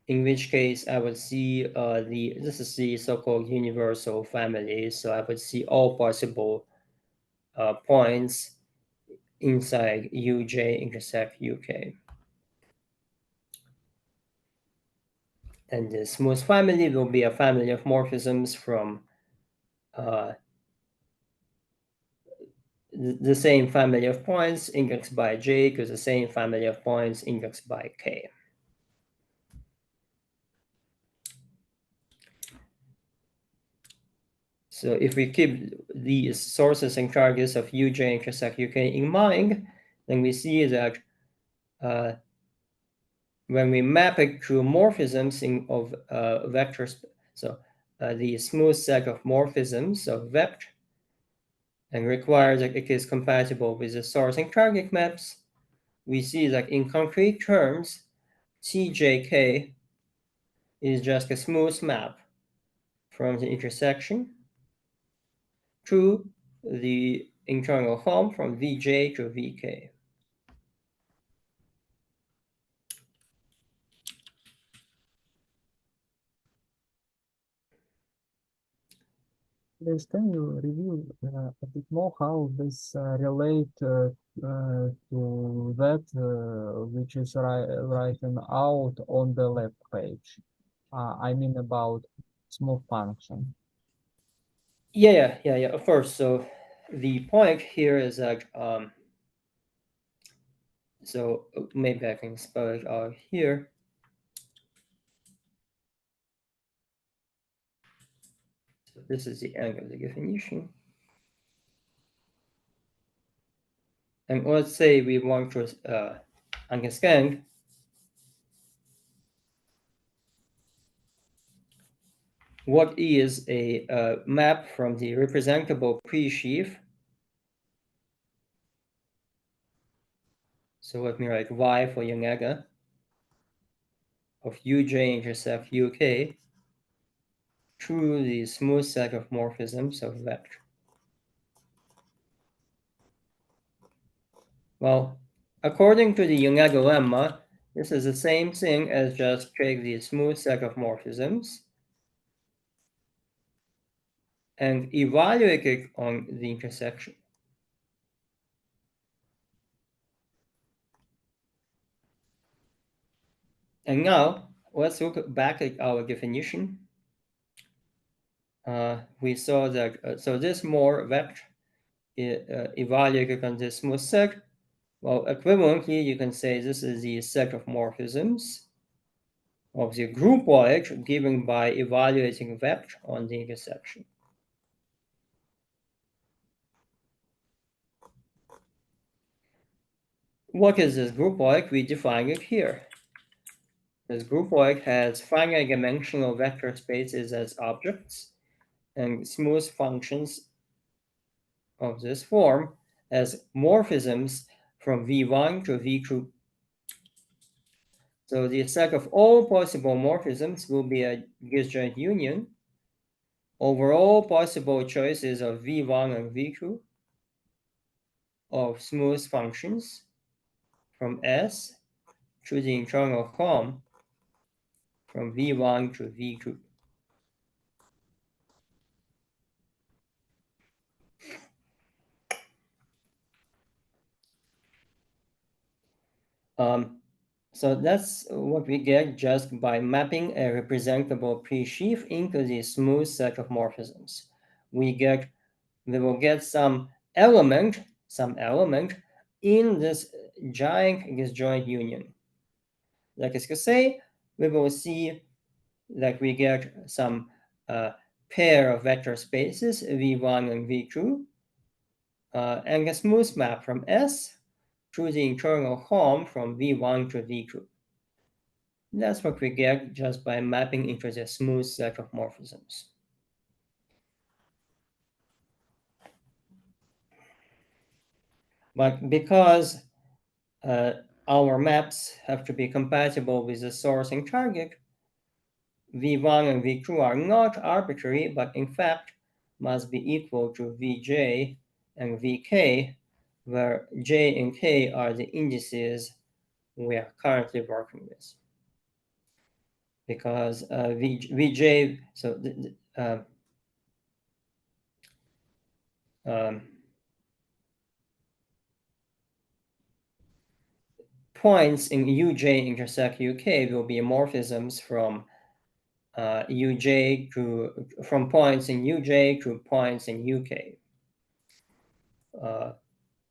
[SPEAKER 1] In which case I would see this is the so-called universal family. So I would see all possible points inside uj intersect uk. And the smooth family will be a family of morphisms from the same family of points indexed by j to the same family of points indexed by k. So if we keep these sources and targets of uj intersect uk in mind, then we see that when we map it to morphisms of vectors, so the smooth set of morphisms of vector, and require that it is compatible with the source and target maps, we see that in concrete terms, TJK is just a smooth map from the intersection to the internal home from Vj to Vk.
[SPEAKER 2] Please, can you review a bit more how this relate to that which is written out on the left page? I mean about smooth function.
[SPEAKER 1] Yeah, of course. So the point here is that so maybe I can spell it out here. So this is the end of the definition. And let's say we want to understand what is a map from the representable pre-sheaf. So let me write y for Yonega of uj intersect uk through the smooth set of morphisms of vector. Well, according to the Yonega lemma, this is the same thing as just take the smooth set of morphisms and evaluate it on the intersection. And now let's look back at our definition. We saw that so this more vector evaluated on this smooth set. Well, equivalently, you can say this is the set of morphisms of the groupoid given by evaluating vector on the intersection. What is this groupoid? We define it here. This groupoid has finite dimensional vector spaces as objects and smooth functions of this form as morphisms from V1 to V2. So the set of all possible morphisms will be a disjoint union over all possible choices of V1 and V2 of smooth functions from S to the internal form from V1 to V2. So that's what we get just by mapping a representable pre-sheaf into the smooth set of morphisms. We will get some element in this giant disjoint union. Like is to say, we will see that we get some pair of vector spaces, V1 and V2, and a smooth map from S to the internal home from V1 to V2. That's what we get just by mapping into the smooth set of morphisms. But because our maps have to be compatible with the source and target, V1 and V2 are not arbitrary, but in fact must be equal to Vj and Vk, where j and k are the indices we are currently working with. Because Vj, so points in uj intersect uk will be morphisms from from points in uj to points in uk.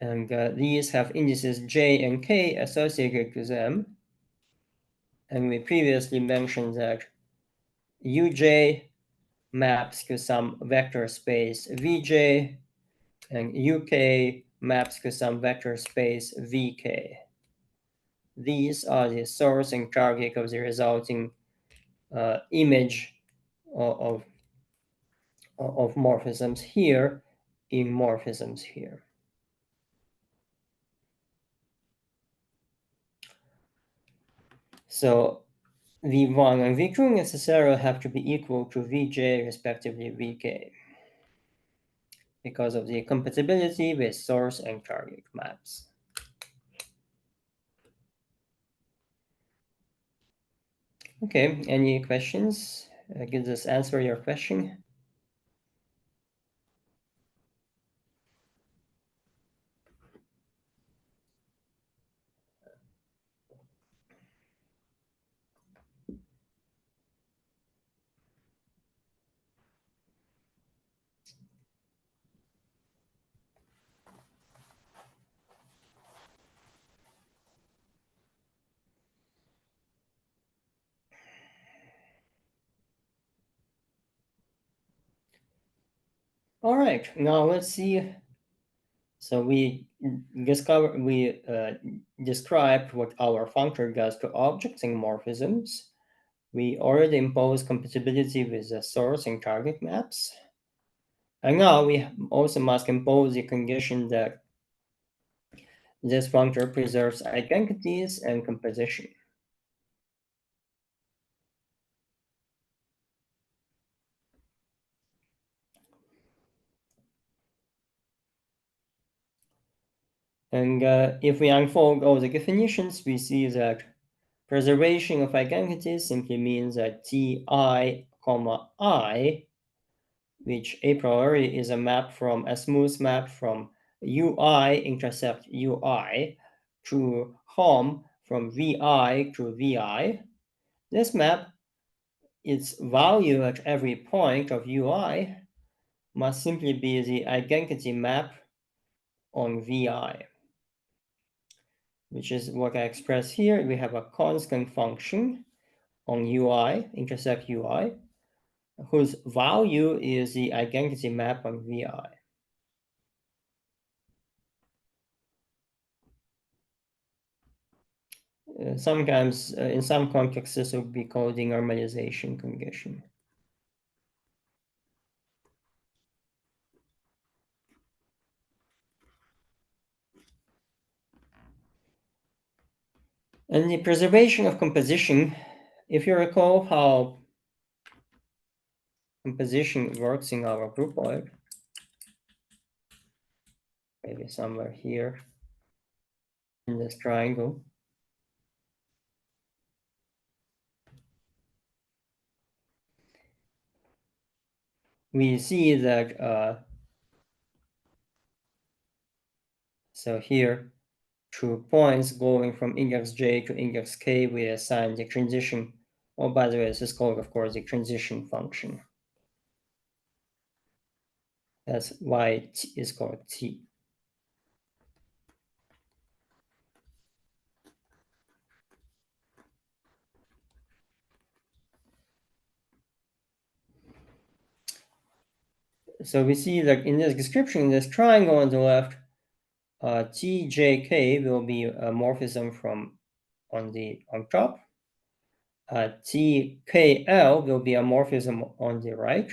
[SPEAKER 1] And these have indices j and k associated to them. And we previously mentioned that uj maps to some vector space vj and UK maps to some vector space VK. These are the source and target of the resulting image of morphisms here in morphisms here. So V1 and V2 necessarily have to be equal to Vj respectively Vk because of the compatibility with source and target maps. Okay, any questions? Does this answer your question? All right, now let's see. So we described what our functor does to objects and morphisms. We already imposed compatibility with the source and target maps. And now we also must impose the condition that this functor preserves identities and composition. And if we unfold all the definitions, we see that preservation of identities simply means that Ti, I, which a priori is a smooth map from Ui intercept Ui to home from Vi to Vi. This map, its value at every point of Ui must simply be the identity map on Vi, which is what I express here. We have a constant function on Ui, intersect Ui, whose value is the identity map on Vi. Sometimes, in some contexts, this would be called the normalization condition. And the preservation of composition, if you recall how composition works in our groupoid, maybe somewhere here in this triangle, we see that so here, to points going from index j to index k, we assign the transition. Oh, by the way, this is called, of course, the transition function. That's why t is called t. So we see that in this description, this triangle on the left, tjk will be a morphism from on top. tkl will be a morphism on the right,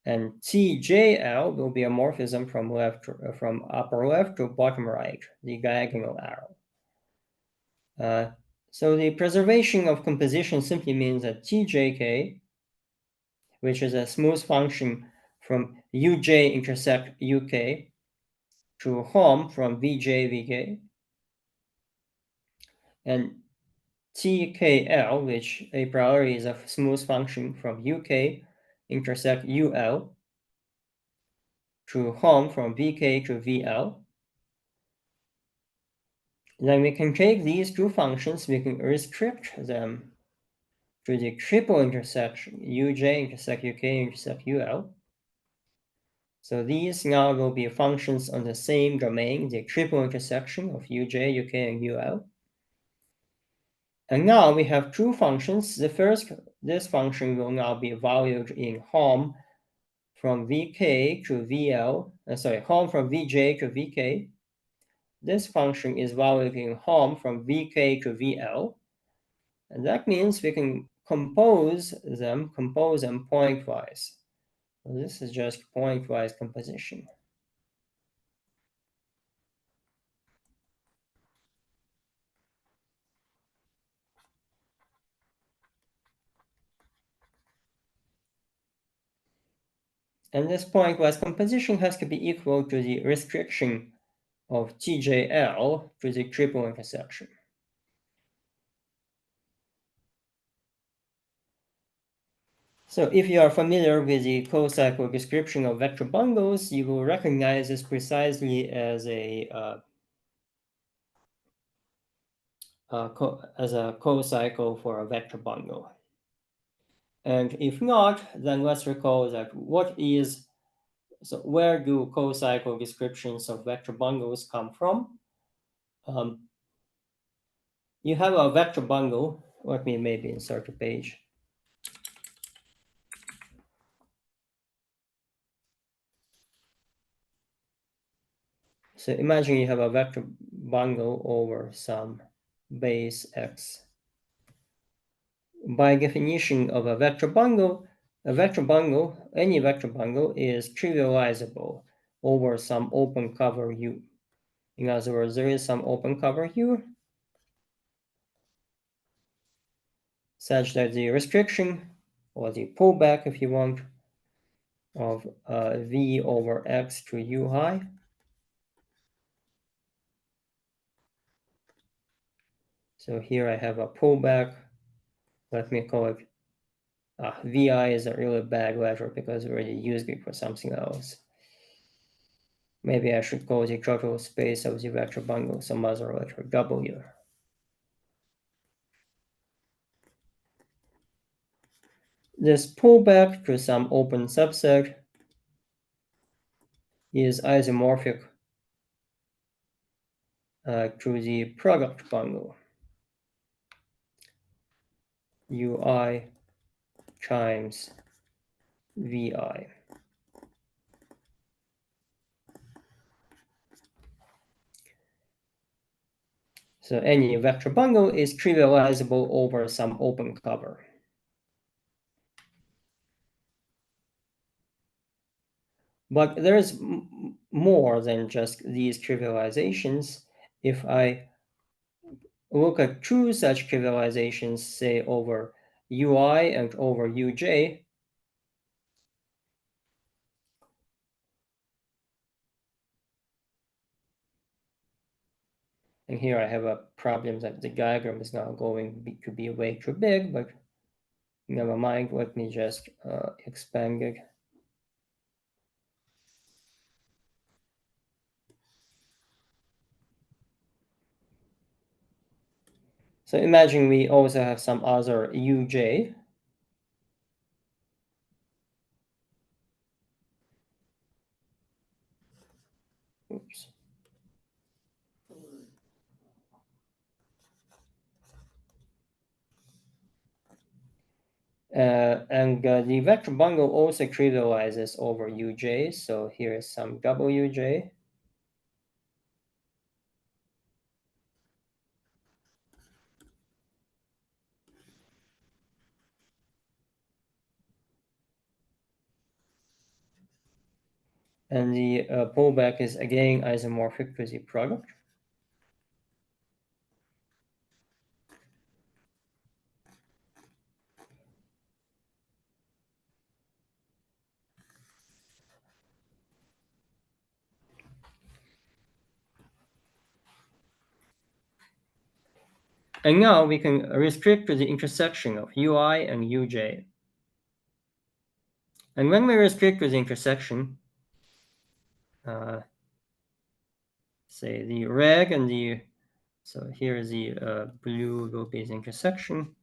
[SPEAKER 1] and tjl will be a morphism from upper left to bottom right, the diagonal arrow. So the preservation of composition simply means that tjk, which is a smooth function from uj intersect uk to home from vj vk, and tkl, which a priori is a smooth function from uk intersect ul to home from vk to vl. Then we can take these two functions, we can restrict them to the triple intersection uj intersect uk intersect ul. So these now will be functions on the same domain, the triple intersection of uj, uk, and ul. And now we have two functions. This function will now be valued in home from Vk to Vl, home from Vj to Vk. This function is evaluating home from Vk to Vl. And that means we can compose them pointwise. So this is just pointwise composition. And this pointwise composition has to be equal to the restriction of TJL to the triple intersection. So if you are familiar with the co-cycle description of vector bundles, you will recognize this precisely as a co-cycle for a vector bundle. And if not, then let's recall that where do co-cycle descriptions of vector bundles come from? You have a vector bundle. Let me maybe insert a page. So imagine you have a vector bundle over some base x. By definition of a vector bundle, any vector bundle is trivializable over some open cover U. In other words, there is some open cover U such that the restriction, or the pullback if you want, of V over X to U high So here I have a pullback. Let me call it VI is a really bad letter because we already used it for something else. Maybe I should call the total space of the vector bundle some other letter, W. This pullback to some open subset is isomorphic to the product bundle, UI times VI. So any vector bundle is trivializable over some open cover. But there's more than just these trivializations. If I look at two such trivializations, say over UI and over UJ, and here I have a problem that the diagram is now going to be way too big, but never mind, let me just expand it. So imagine we also have some other UJ. Oops. And the vector bundle also trivializes over UJ. So here is some WJ. And the pullback is again isomorphic to the product. And now we can restrict to the intersection of UI and UJ. And when we restrict to the intersection, say the red and the, so here is the blue will be the intersection.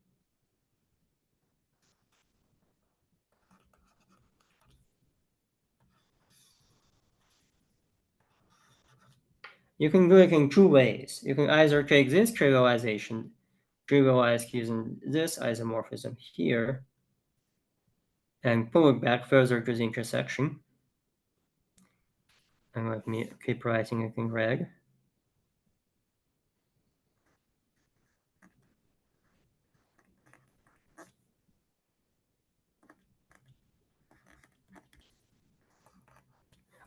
[SPEAKER 1] You can do it in two ways. You can either take this trivialization, trivialize using this isomorphism here, and pull it back further to the intersection. And let me keep writing it in red.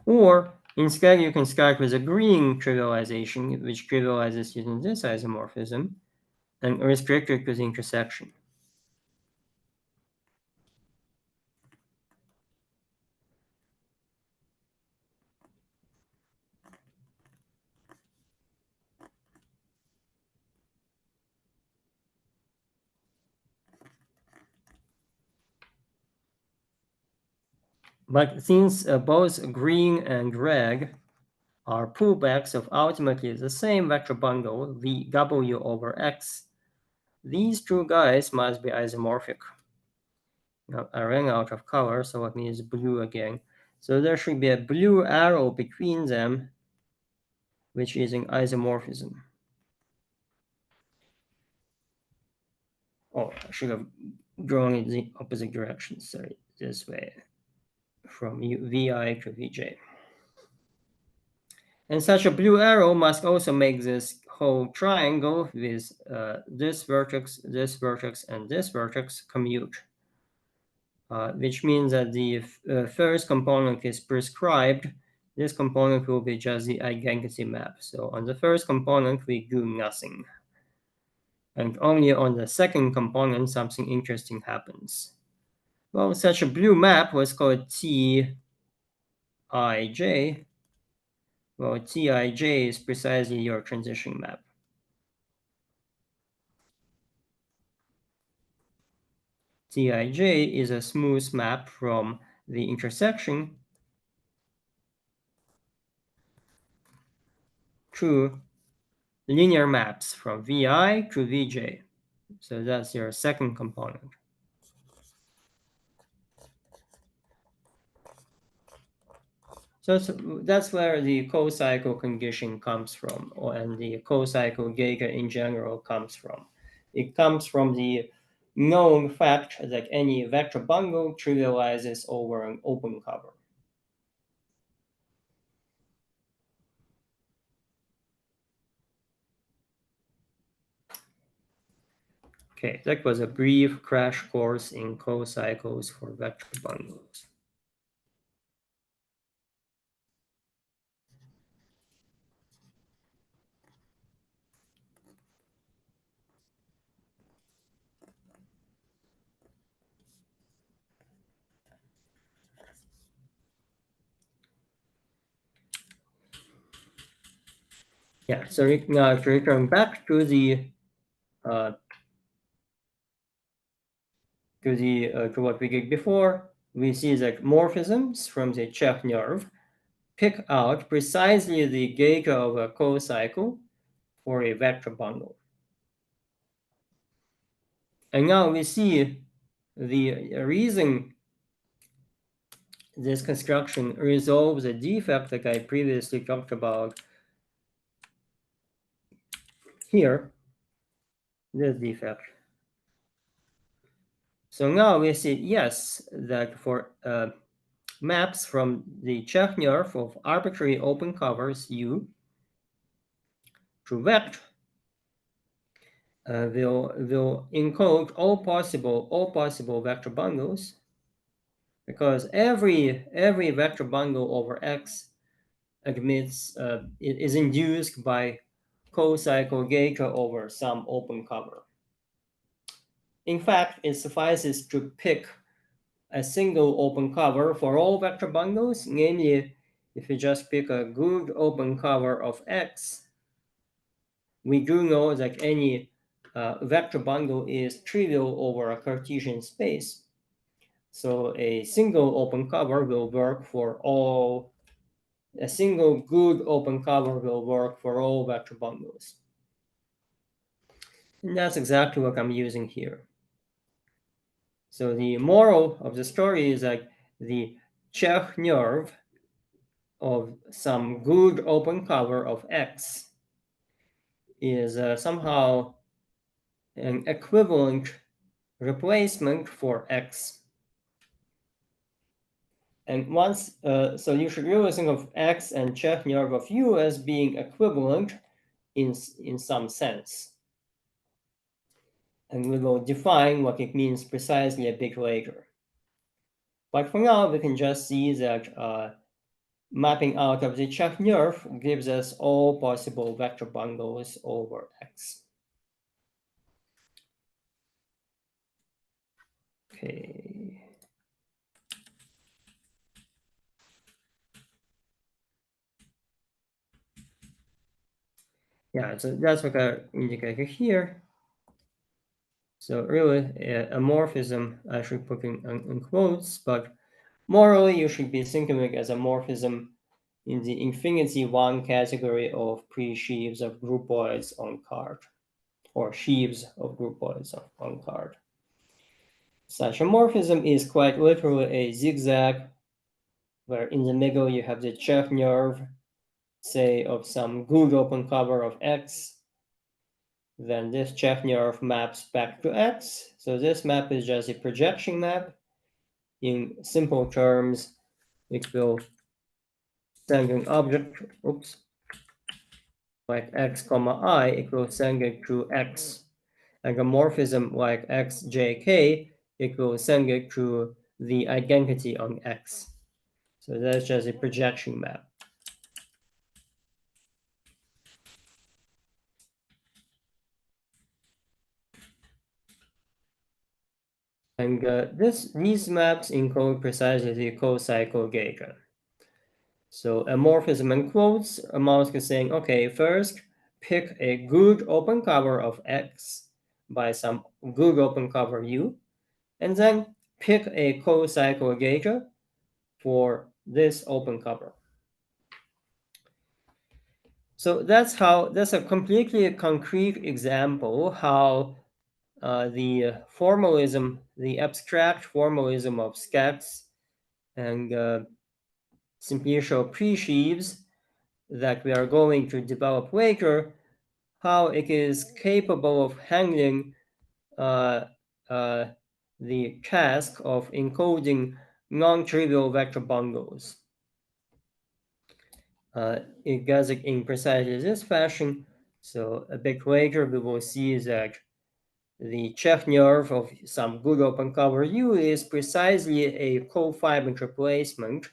[SPEAKER 1] Or instead, you can start with a green trivialization, which trivializes using this isomorphism and restrict it to the intersection. But since both green and red are pullbacks of ultimately the same vector bundle, VW over X, these two guys must be isomorphic. Now, I ran out of color, so let me use blue again. So there should be a blue arrow between them, which is an isomorphism. Oh, I should have drawn it in the opposite direction, sorry, this way, from Vi to Vj. And such a blue arrow must also make this whole triangle with this vertex, and this vertex commute, which means that the first component is prescribed. This component will be just the identity map. So on the first component, we do nothing. And only on the second component, something interesting happens. Well, such a blue map was called Tij. Well, Tij is precisely your transition map. Tij is a smooth map from the intersection to linear maps from Vi to Vj. So that's your second component. So that's where the co-cycle condition comes from, and the co-cycle data in general comes from. It comes from the known fact that any vector bundle trivializes over an open cover. Okay, that was a brief crash course in co-cycles for vector bundles. Yeah, so now to return back to the to what we did before, we see that morphisms from the Czech nerve pick out precisely the data of a co-cycle for a vector bundle. And now we see the reason this construction resolves a defect that I previously talked about here, this defect. So now we see, yes, that for maps from the Czech nerve of arbitrary open covers U to vect will encode all possible vector bundles, because every vector bundle over X admits it is induced by co-cycle data over some open cover. In fact, it suffices to pick a single open cover for all vector bundles, namely, if you just pick a good open cover of X, we do know that any vector bundle is trivial over a Cartesian space. So a single open cover will work for all, a single good open cover will work for all vector bundles. And that's exactly what I'm using here. So the moral of the story is that the Czech nerve of some good open cover of X is somehow an equivalent replacement for X. And once, so you should really think of x and Chekhov of u as being equivalent in some sense. And we will define what it means precisely a bit later. But for now, we can just see that mapping out of the Chekhov gives us all possible vector bundles over X. Okay. Yeah, so that's what I indicated here. So really, a morphism, I should put in quotes, but morally, you should be thinking of it as a morphism in the infinity one category of pre-sheaves of groupoids on card, or sheaves of groupoids on card. Such a morphism is quite literally a zigzag, where in the middle you have the Chekhov, say, of some good open cover of X. Then this Chekhov maps back to X. So this map is just a projection map. In simple terms, it will send an object, like x comma I, it will send it to X. And a morphism like xjk, it will send it to the identity on X. So that's just a projection map. And these maps encode precisely the co-cycle data. So a morphism in quotes amounts to saying, okay, first pick a good open cover of X by some good open cover U, and then pick a co-cycle data for this open cover. So that's a completely concrete example how the formalism, the abstract formalism of scats and simplicial pre-sheaves that we are going to develop later, how it is capable of handling uh, uh, the task of encoding non-trivial vector bundles. It does it in precisely this fashion. So a bit later, we will see that the Chekhov of some good open cover U is precisely a co-fiber replacement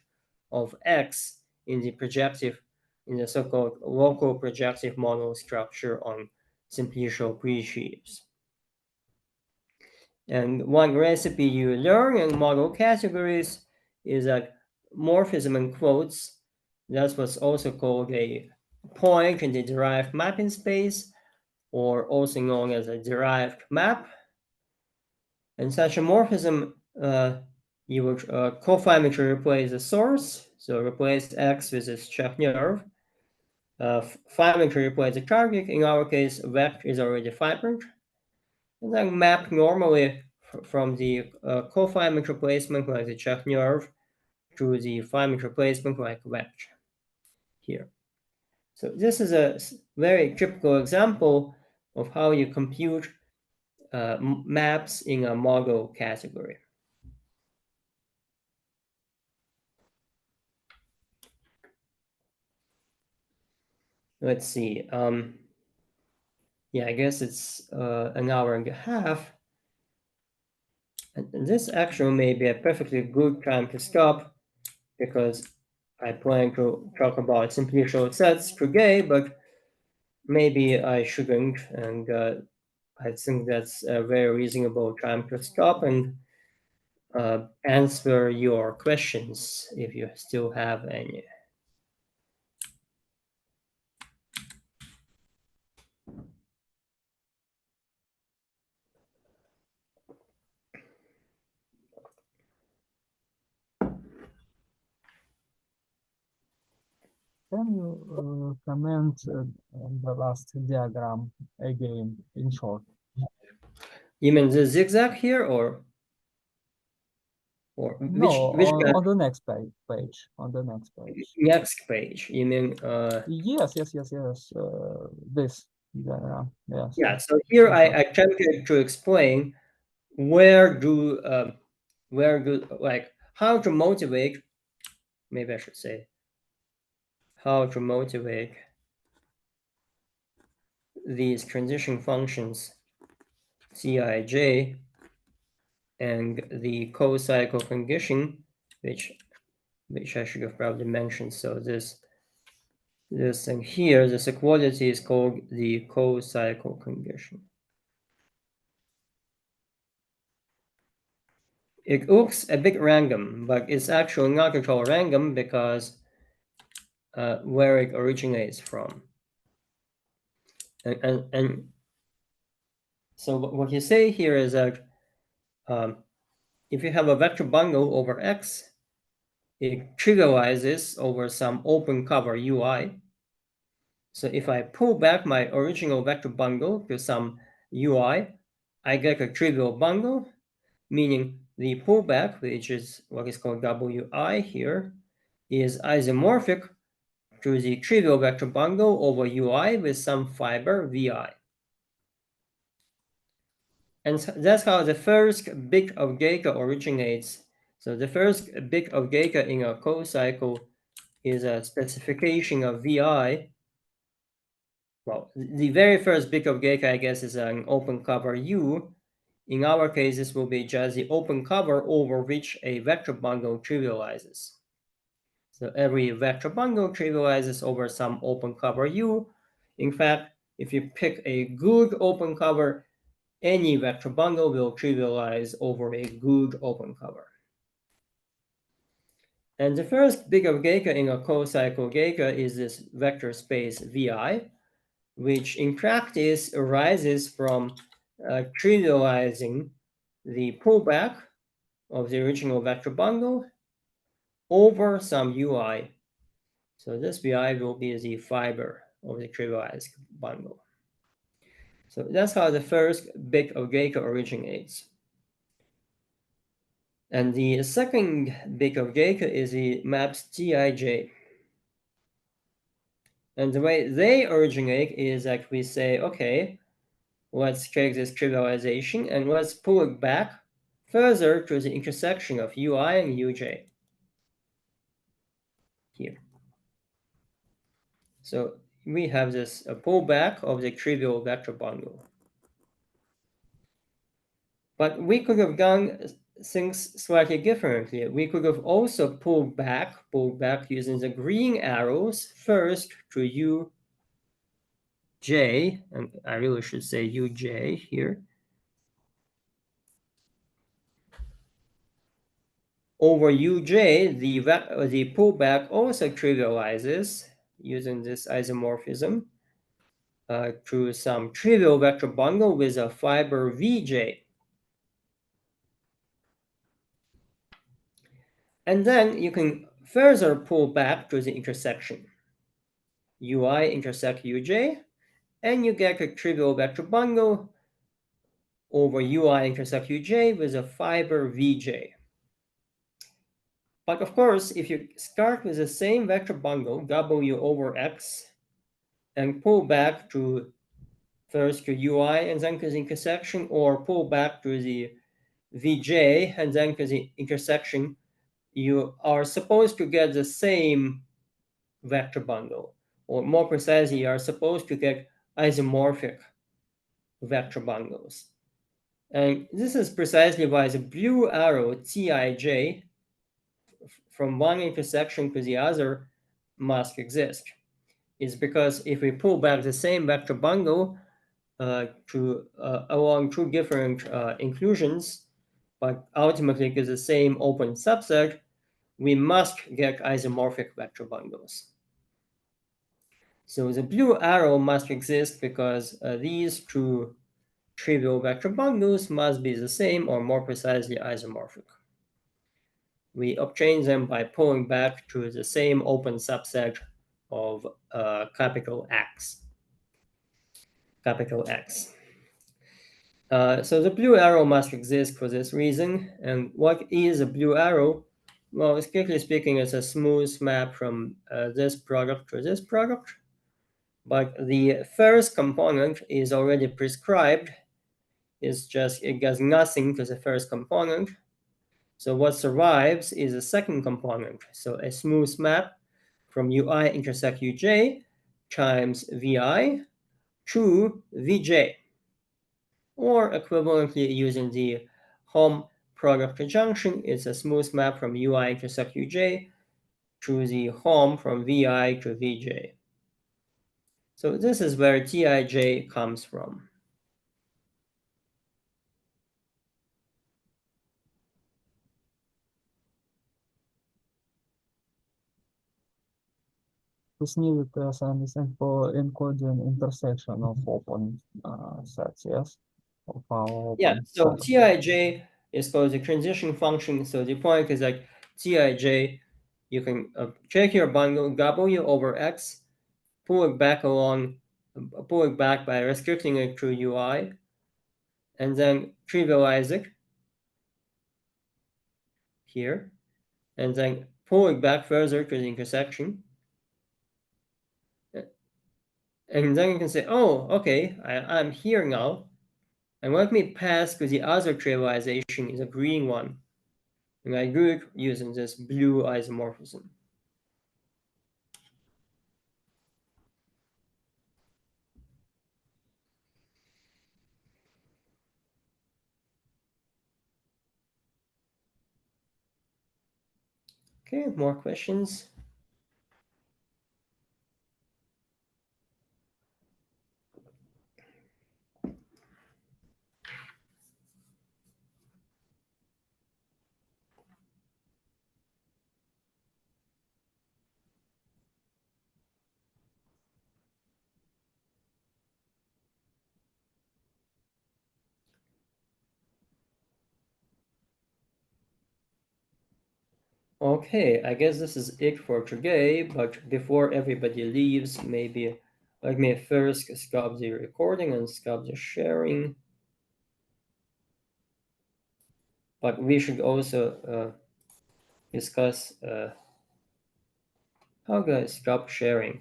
[SPEAKER 1] of X in the so-called local projective model structure on simplicial pre-sheaves. And one recipe you learn in model categories is that morphism in quotes, that's what's also called a point in the derived mapping space, or also known as a derived map. And such a morphism, you would co-finally replace the source, so replace X with this Chekhov. Finally replace the target. In our case, vec is already fibered. And then map normally from the co-finement replacement like the Chekhov to the finement replacement like vec here. So this is a very typical example of how you compute maps in a model category. Let's see. Yeah, I guess it's an hour and a half. And this actually may be a perfectly good time to stop because I plan to talk about simplicial sets today, but maybe I shouldn't. And I think that's a very reasonable time to stop and answer your questions if you still have any.
[SPEAKER 2] Can you comment on the last diagram again in short?
[SPEAKER 1] You mean the zigzag here, or
[SPEAKER 2] No,
[SPEAKER 1] which
[SPEAKER 2] on the next page. On the next page.
[SPEAKER 1] next page? You mean
[SPEAKER 2] Yes. This diagram. Yes.
[SPEAKER 1] yeah. So here I attempted to explain where do like how to motivate maybe I should say, how to motivate these transition functions Cij and the co-cycle condition, which I should have probably mentioned. So this thing here, this equality is called the co-cycle condition. It looks a bit random, but it's actually not at all random because where it originates from. And so what you say here is that if you have a vector bundle over X, it trivializes over some open cover UI. So if I pull back my original vector bundle to some UI, I get a trivial bundle, meaning the pullback, which is what is called WI here, is isomorphic to the trivial vector bundle over UI with some fiber VI. And that's how the first bit of Geka originates. So the first bit of Geka in a co-cycle is a specification of VI. Well, the very first bit of Geka, I guess, is an open cover U. In our case, this will be just the open cover over which a vector bundle trivializes. So every vector bundle trivializes over some open cover U. In fact, if you pick a good open cover, any vector bundle will trivialize over a good open cover. And the first bit of Geka in a co-cycle Geka is this vector space Vi, which in practice arises from trivializing the pullback of the original vector bundle over some UI. So this Vi will be the fiber of the trivialized bundle. So that's how the first bit of Geka originates. And the second bit of Geka is the maps Tij. And the way they originate is that we say, okay, let's take this trivialization and let's pull it back further to the intersection of Ui and Uj here. So we have this pullback of the trivial vector bundle. But we could have done things slightly differently. We could have also pulled back using the green arrows first to Uj, and I really should say Uj here, over Uj, the pullback also trivializes using this isomorphism to some trivial vector bundle with a fiber Vj. And then you can further pull back to the intersection. Ui intersect Uj, and you get a trivial vector bundle over Ui intersect Uj with a fiber Vj. But of course, if you start with the same vector bundle, W over X, and pull back to first to Ui and then to the intersection, or pull back to the Vj and then to the intersection, you are supposed to get the same vector bundle, or more precisely, you are supposed to get isomorphic vector bundles. And this is precisely why the blue arrow Tij from one intersection to the other must exist. It's because if we pull back the same vector bundle along two different inclusions, but ultimately get the same open subset, we must get isomorphic vector bundles. So the blue arrow must exist because these two trivial vector bundles must be the same, or more precisely isomorphic. We obtain them by pulling back to the same open subset of capital X. So the blue arrow must exist for this reason. And what is a blue arrow? Well, strictly speaking, it's a smooth map from this product to this product. But the first component is already prescribed. It does nothing to the first component. So what survives is a second component. So a smooth map from ui intersect uj times vi to vj. Or equivalently, using the home product conjunction, it's a smooth map from ui intersect uj to the home from vi to vj. So this is where tij comes from.
[SPEAKER 2] Is needed, as I understand, for encoding intersection of open sets, yes? Of our
[SPEAKER 1] Yeah,
[SPEAKER 2] open
[SPEAKER 1] so
[SPEAKER 2] set.
[SPEAKER 1] tij is called the transition function. So the point is like tij, you can take your bundle w over x, pull it back by restricting it to ui, and then trivialize it here, and then pull it back further to the intersection. And then you can say, oh, okay, I'm here now. And let me pass to the other trivialization is a green one. And I do it using this blue isomorphism. Okay, more questions? Okay, I guess this is it for today, but before everybody leaves, maybe let me first stop the recording and stop the sharing. But we should also discuss how do I stop sharing?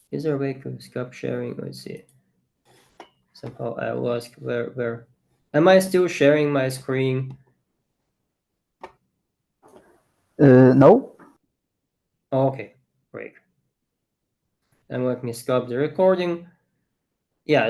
[SPEAKER 1] Is there a way to stop sharing? Let's see. Somehow I lost where. Am I still sharing my screen?
[SPEAKER 3] No.
[SPEAKER 1] Oh, okay, great. And let me stop the recording. Yeah,